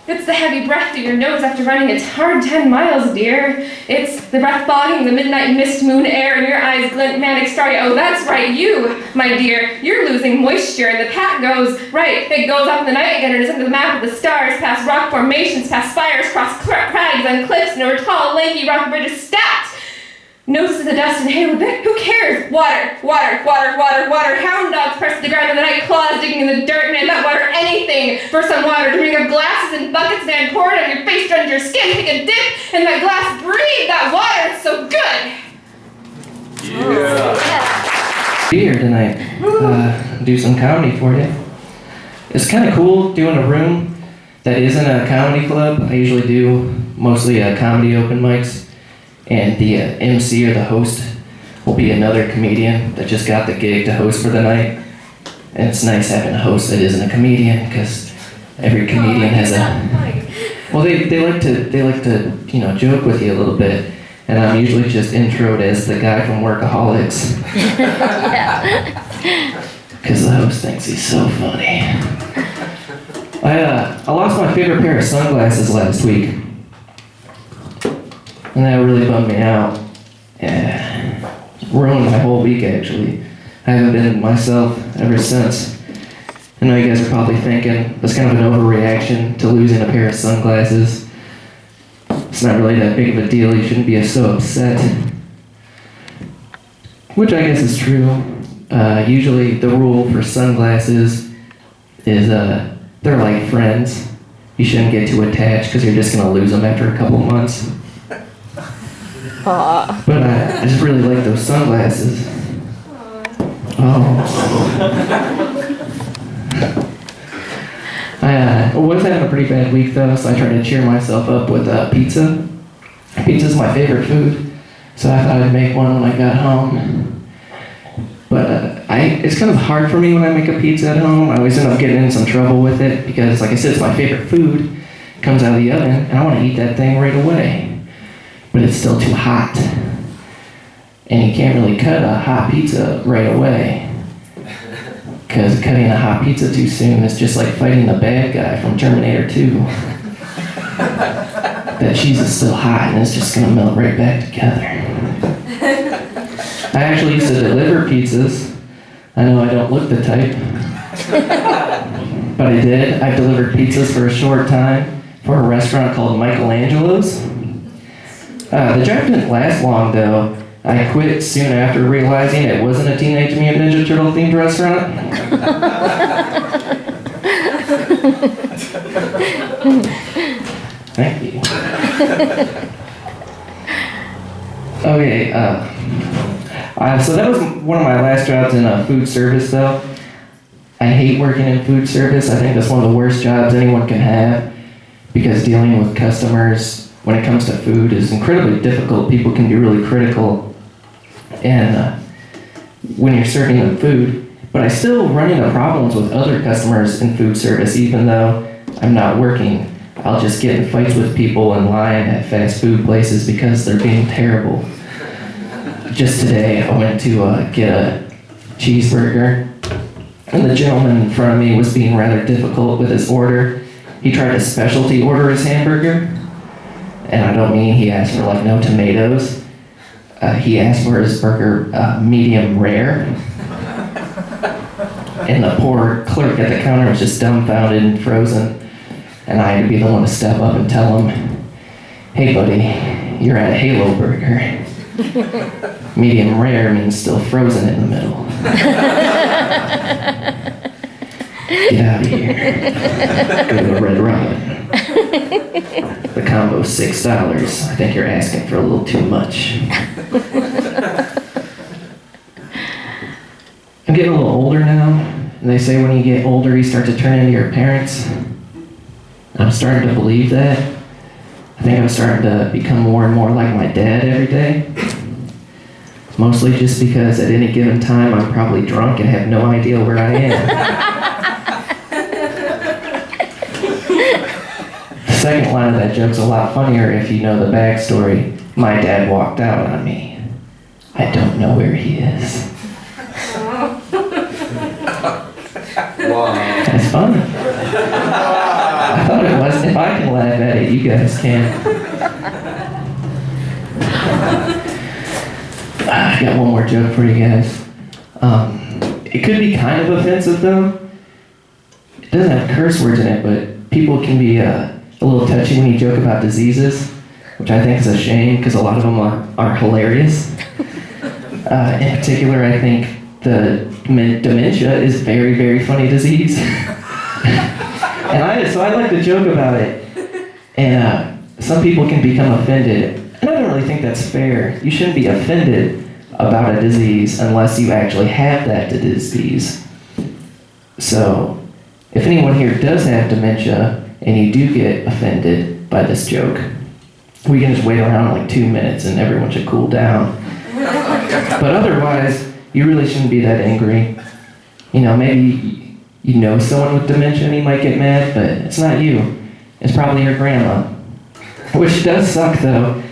It's the heavy breath through your nose after running a hard 10 miles, dear. It's the breath fogging the midnight mist moon air and your eyes glint manic starry. Oh, that's right, you, my dear. You're losing moisture and the pack goes, right, it goes up in the night again and is under the map of the stars, past rock formations, past spires, cross crags and cliffs, and over tall, lanky rock bridges stacked. Notices the dust and hail a bit. Who cares? Water, water, water, water, water. Hound dogs press to the ground in the night, claws digging in the dirt. Man, that water, anything for some water. To bring up glasses and buckets, man, pour it on your face, run your skin, take a dip in that glass, breathe that water. It's so good. Be here tonight. Do some comedy for you. It's kind of cool doing a room that isn't a comedy club. I usually do mostly comedy open mics. And the MC or the host will be another comedian that just got the gig to host for the night. And it's nice having a host that isn't a comedian, because every comedian has a... Well, they like to joke with you a little bit. And I'm usually just introed as the guy from Workaholics. Because the host thinks he's so funny. I lost my favorite pair of sunglasses last week. And that really bummed me out. Yeah. Ruined my whole week, actually. I haven't been myself ever since. I know you guys are probably thinking that's kind of an overreaction to losing a pair of sunglasses. It's not really that big of a deal. You shouldn't be so upset. Which I guess is true. Usually the rule for sunglasses is they're like friends. You shouldn't get too attached because you're just going to lose them after a couple months. But I just really like those sunglasses. I was having a pretty bad week though, so I tried to cheer myself up with pizza. Pizza's my favorite food, so I thought I'd make one when I got home. But it's kind of hard for me when I make a pizza at home. I always end up getting in some trouble with it because, like I said, it's my favorite food. It comes out of the oven, and I want to eat that thing right away. But it's still too hot. And you can't really cut a hot pizza right away. Because cutting a hot pizza too soon is just like fighting the bad guy from Terminator 2. That cheese is still hot and it's just gonna melt right back together. I actually used to deliver pizzas. I know I don't look the type. But I did. I delivered pizzas for a short time for a restaurant called Michelangelo's. The job didn't last long though. I quit soon after realizing it wasn't a Teenage Mutant Ninja Turtle themed restaurant. Thank you. Okay, so that was one of my last jobs in food service though. I hate working in food service. I think that's one of the worst jobs anyone can have because dealing with customers when it comes to food is incredibly difficult. People can be really critical and when you're serving them food, but I still run into problems with other customers in food service even though I'm not working. I'll just get in fights with people in line at fast food places because they're being terrible. Just today I went to get a cheeseburger and the gentleman in front of me was being rather difficult with his order. He tried to specialty order his hamburger. And I don't mean he asked for like no tomatoes. He asked for his burger medium rare. And the poor clerk at the counter was just dumbfounded and frozen. And I had to be the one to step up and tell him, hey buddy, you're at Halo Burger. Medium rare means still frozen in the middle. Get out of here. Go to a Red Robin. The combo's $6. I think you're asking for a little too much. I'm getting a little older now, and they say when you get older, you start to turn into your parents. I'm starting to believe that. I think I'm starting to become more and more like my dad every day. Mostly just because at any given time, I'm probably drunk and have no idea where I am. The second line of that joke's a lot funnier if you know the backstory. My dad walked out on me. I don't know where he is. Wow. That's funny. I thought it was. If I can laugh at it, you guys can. I got one more joke for you guys. It could be kind of offensive though. It doesn't have curse words in it, but people can be a little touchy when you joke about diseases, which I think is a shame because a lot of them are hilarious. In particular, I think the dementia is very, very funny disease. So I like to joke about it. And some people can become offended. And I don't really think that's fair. You shouldn't be offended about a disease unless you actually have that disease. So if anyone here does have dementia and you do get offended by this joke, we can just wait around like 2 minutes and everyone should cool down. But otherwise, you really shouldn't be that angry. You know, maybe you know someone with dementia and you might get mad, but it's not you. It's probably your grandma. Which does suck though.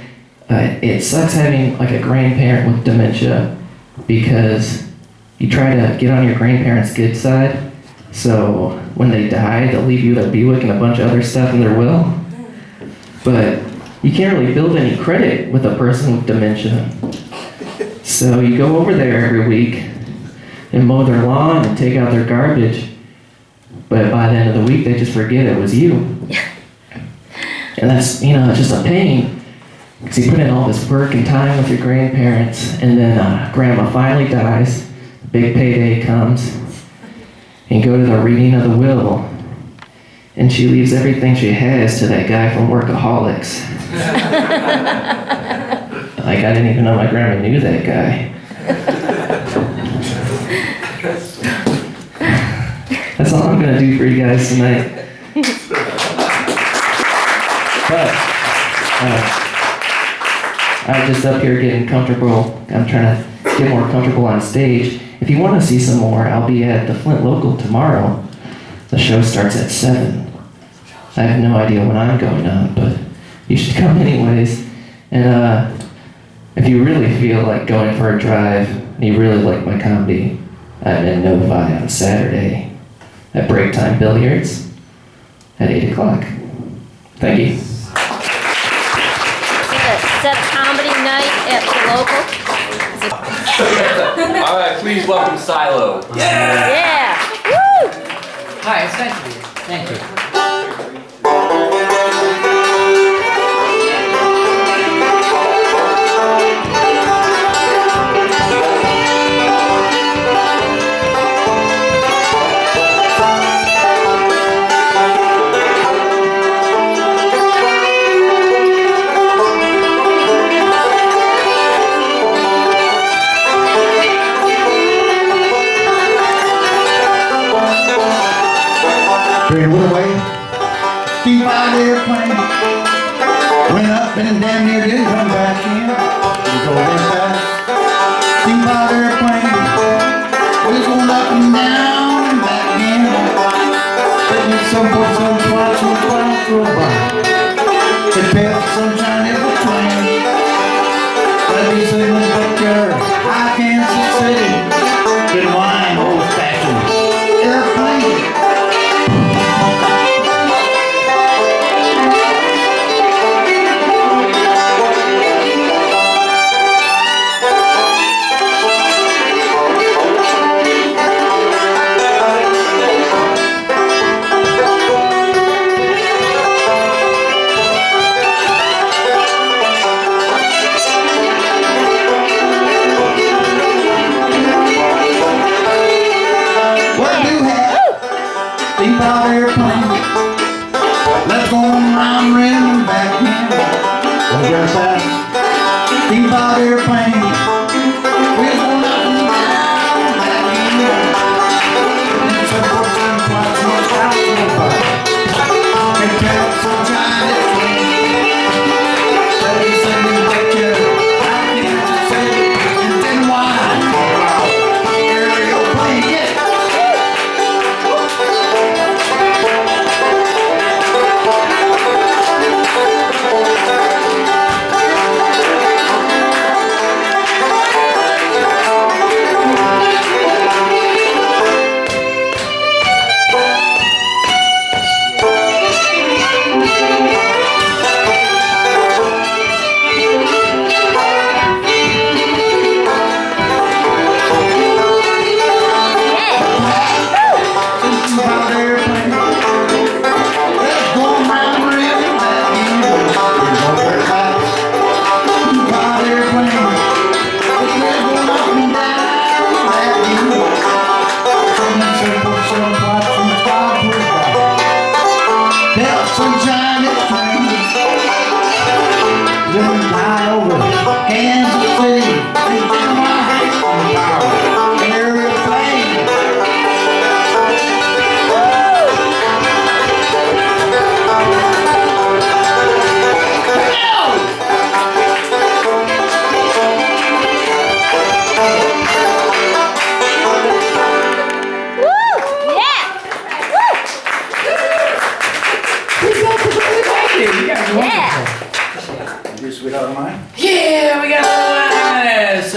It sucks having like a grandparent with dementia because you try to get on your grandparents' good side. So when they die, they'll leave you their Buick and a bunch of other stuff in their will. But you can't really build any credit with a person with dementia. So you go over there every week and mow their lawn and take out their garbage. But by the end of the week, they just forget it was you. And that's, it's just a pain. Because you put in all this work and time with your grandparents, and then grandma finally dies, big payday comes, and you go to the reading of the will, and she leaves everything she has to that guy from Workaholics. Like, I didn't even know my grandma knew that guy. That's all I'm gonna do for you guys tonight. But, I'm just up here getting comfortable. I'm trying to get more comfortable on stage. If you want to see some more, I'll be at the Flint local tomorrow. The show starts at 7. I have no idea when I'm going on, but you should come anyways. And if you really feel like going for a drive, and you really like my comedy, I'm in Novi on Saturday at Break Time Billiards at 8 o'clock. Thank you. Is that a comedy night at the local? All right, please welcome Silo. Yeah! Woo! Hi, it's nice to be here. Thank you. Train went away, steep out airplane, went up and damn near didn't come back in. We go this fast, steep out airplane, we're going up and down and back again. Take me some for some spots on the cloud for a while. It felt sunshine in between. Let me sing this picture, I Kansas City, good wine, old fashioned airplane.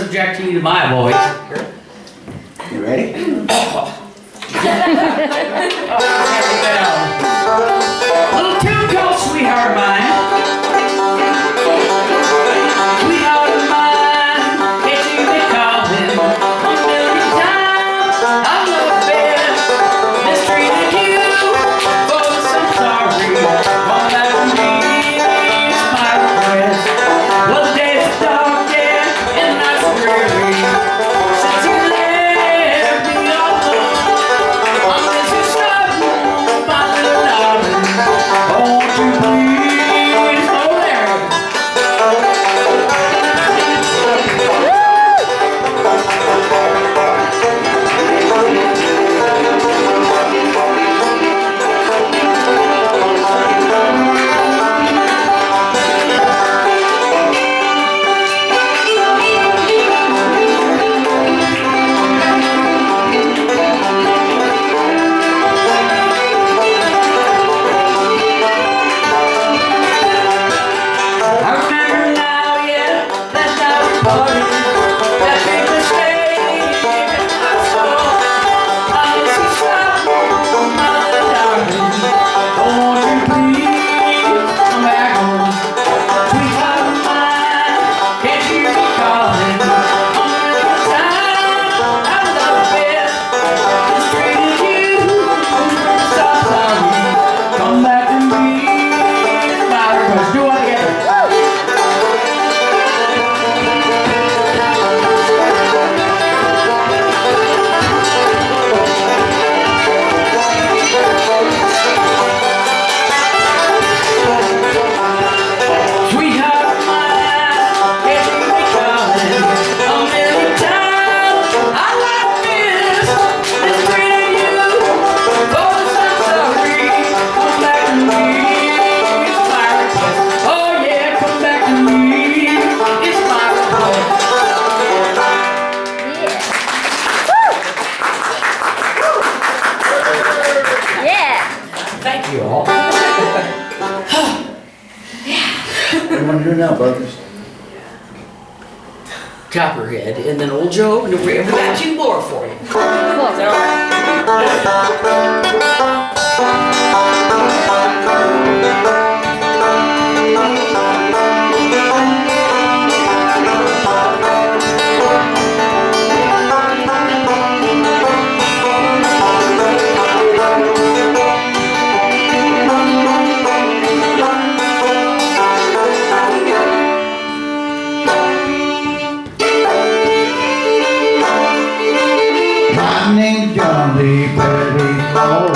subject you to my voice. You ready? Little tune called Sweetheart of Mine. Sweetheart of mine, can't you be calling 1,000,000 times? I love it, mistreated you, for some sorry. Come back to me, it's my request. Well, the days are dark, yeah, and the nights are dreary. Since you left me all alone, I'm missing something, my little darling. Won't you please hold there? I remember now, yeah, that night we parted, that big mistake in high school. I was so sorry, my little darling. Won't you please come back home? Sweetheart of mine, can't you be calling 1,000,000 times? I love it, mistreated you, so sorry. Come back to me, my request. Do it together. Sweetheart of mine, can't you be calling 1,000,000 times? I like this, mistreating you, for some sorry. Come back to me, it's my request. Oh yeah, come back to me, it's my request. Yeah. Thank you all. What do you want to do now, brothers? Copperhead, and then Old Joe, and we got two more for you. Is that all My name's John Lee Petticoat.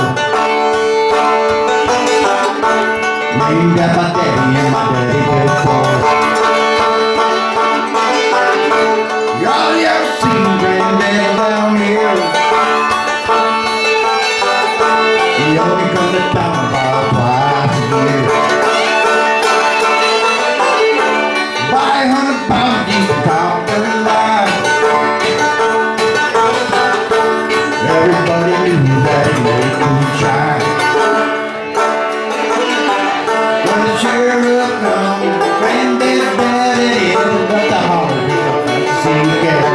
Named after my daddy and my daddy good boy. Y'all ever seen Granddad down here? He only comes to town about twice a year. Buy 100 pounds of copper line. Everybody knew that he made moonshine. When the sheriff come, Granddad's bad and he ended up the holiday. Let's see again.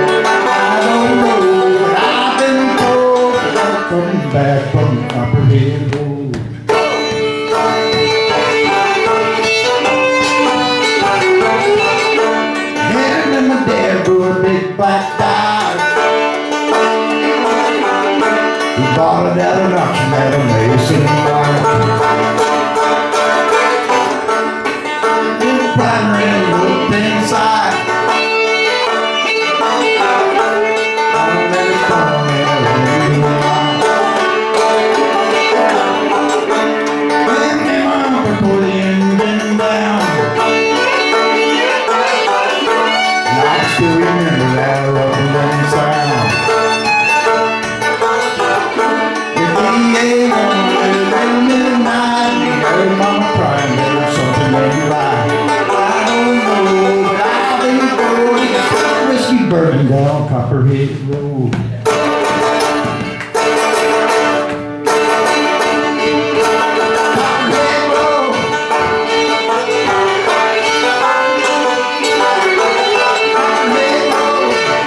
I don't know, but I've been told that I'm coming back from the Copperhead Road. Him and my dad grew a big black dog. He bought it at an auction at a Mason Market. Little planter and looked inside. All that is gone and a little while. When my uncle put the engine down, and I still remember that rumbling sound. Mama crying, there's something made me lie. I don't know, but I've been going to whiskey burning down Copperhead Road. Copperhead Road. Copperhead Road.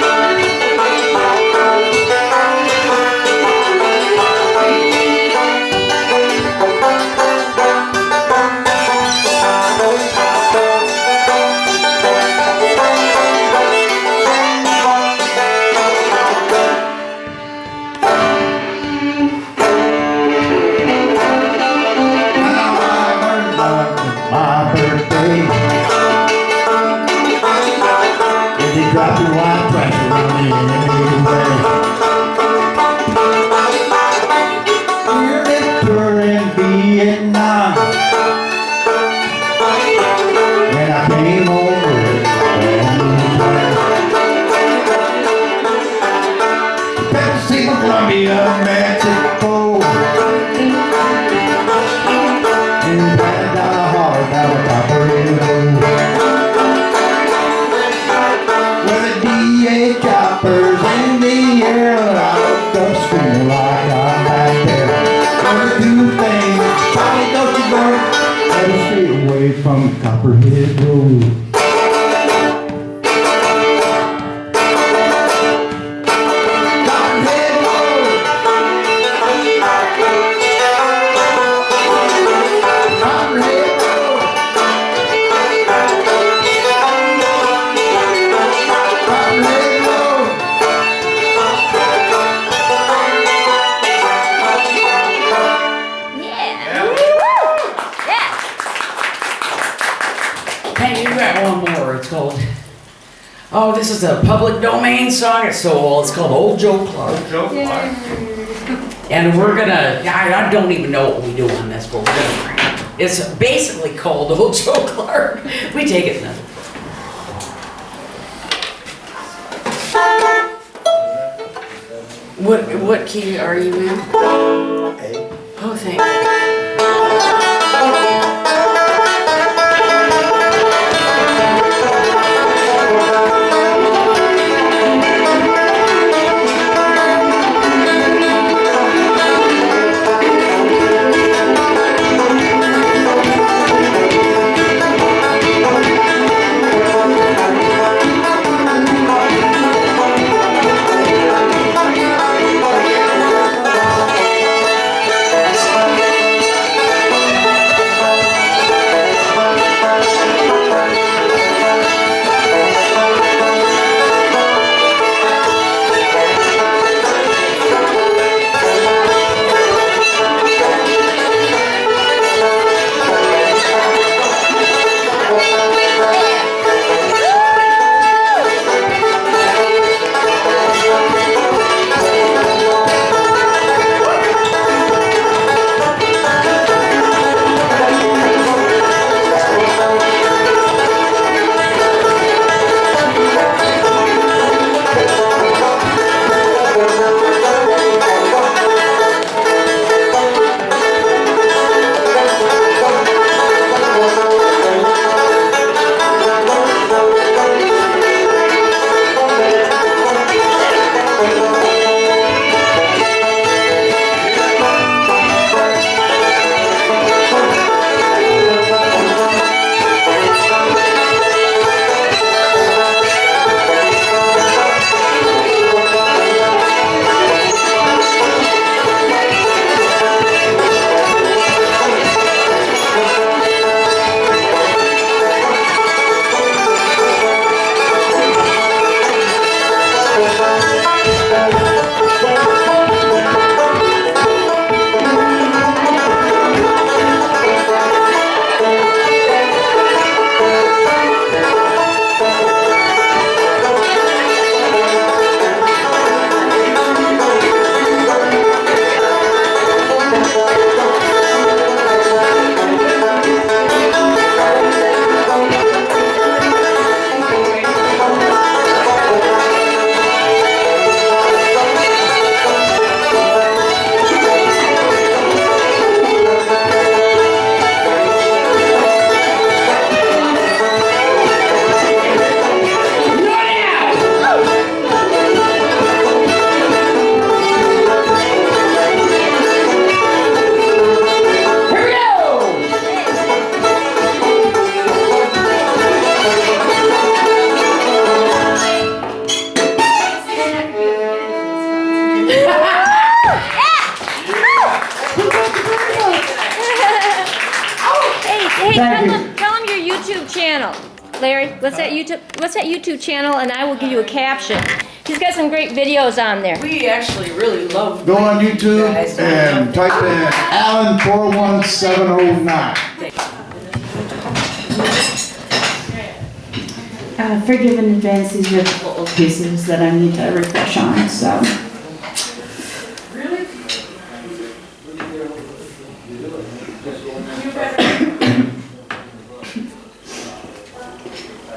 This is a public domain song. It's so old. It's called Old Joe Clark. And we're gonna, I don't even know what we do on this, but we're gonna, it's basically called Old Joe Clark. We take it another. What key are you in? A. Oh, thank you. Tell them your YouTube channel. Larry, what's that YouTube channel, and I will give you a caption. He's got some great videos on there. We actually really love. Go on YouTube and type in Alan 41709. Forgive in advance, these are the old pieces that I need to refresh on, so.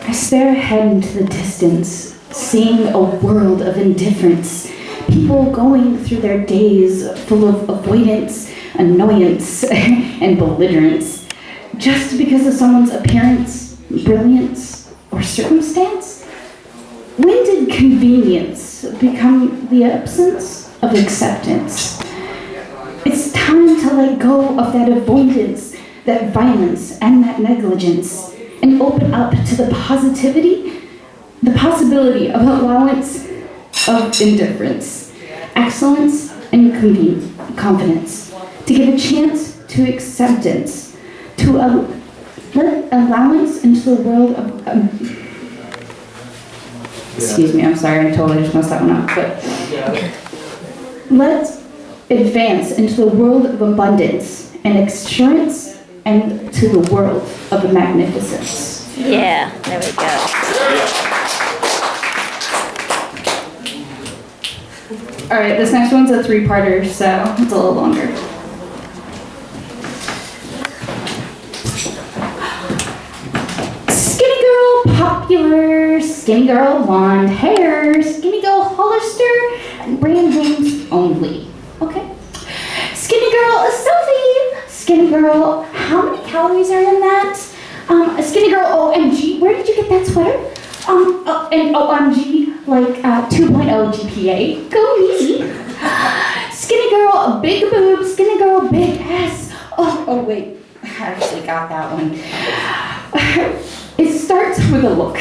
I stare ahead into the distance, seeing a world of indifference. People going through their days full of avoidance, annoyance, and belligerence, just because of someone's appearance, brilliance, or circumstance? When did convenience become the absence of acceptance? It's time to let go of that avoidance, that violence, and that negligence, and open up to the possibility of allowance of indifference, excellence, and confidence, to give a chance to acceptance, to let allowance into the world of, excuse me, I'm sorry, I totally just messed that one up, but let's advance into the world of abundance and assurance and to the world of magnificence. Yeah, there we go. All right, this next one's a three-parter, so it's a little longer. Skinny girl popular, skinny girl blonde hair, skinny girl Hollister, and brand names only. Okay. Skinny girl a selfie, skinny girl, how many calories are in that? A skinny girl OMG, where did you get that sweater? And OMG, like 2.0 GPA, go me. Skinny girl, big boob, skinny girl, big ass. Oh wait, I actually got that one. It starts with a look,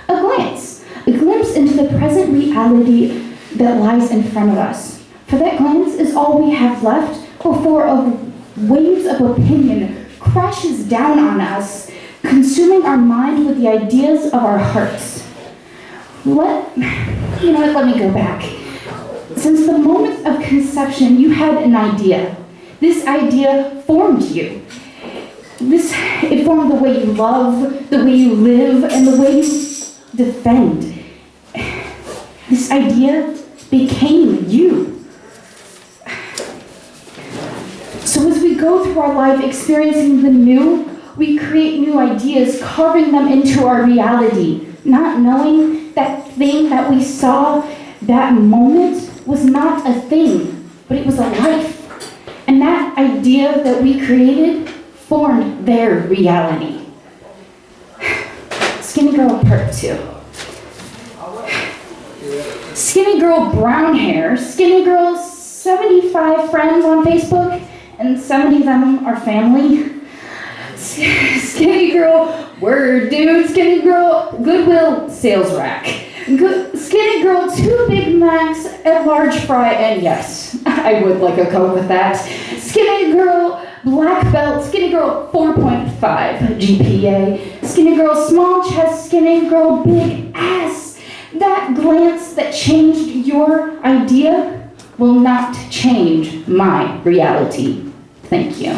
a glance, a glimpse into the present reality that lies in front of us. For that glance is all we have left before waves of opinion crashes down on us, consuming our mind with the ideas of our hearts. Let me go back. Since the moment of conception, you had an idea. This idea formed you. It formed the way you love, the way you live, and the way you defend. This idea became you. So as we go through our life experiencing the new, we create new ideas, carving them into our reality, not knowing that thing that we saw, that moment, was not a thing, but it was a life. And that idea that we created formed their reality. Skinny girl part 2. Skinny girl brown hair, skinny girl 75 friends on Facebook, and 70 of them are family. Skinny girl, word dude, skinny girl, Goodwill sales rack. Skinny girl, 2 Big Macs, a large fry, and yes, I would like a Coke with that. Skinny girl, black belt, skinny girl, 4.5 GPA. Skinny girl, small chest, skinny girl, big ass. That glance that changed your idea will not change my reality. Thank you.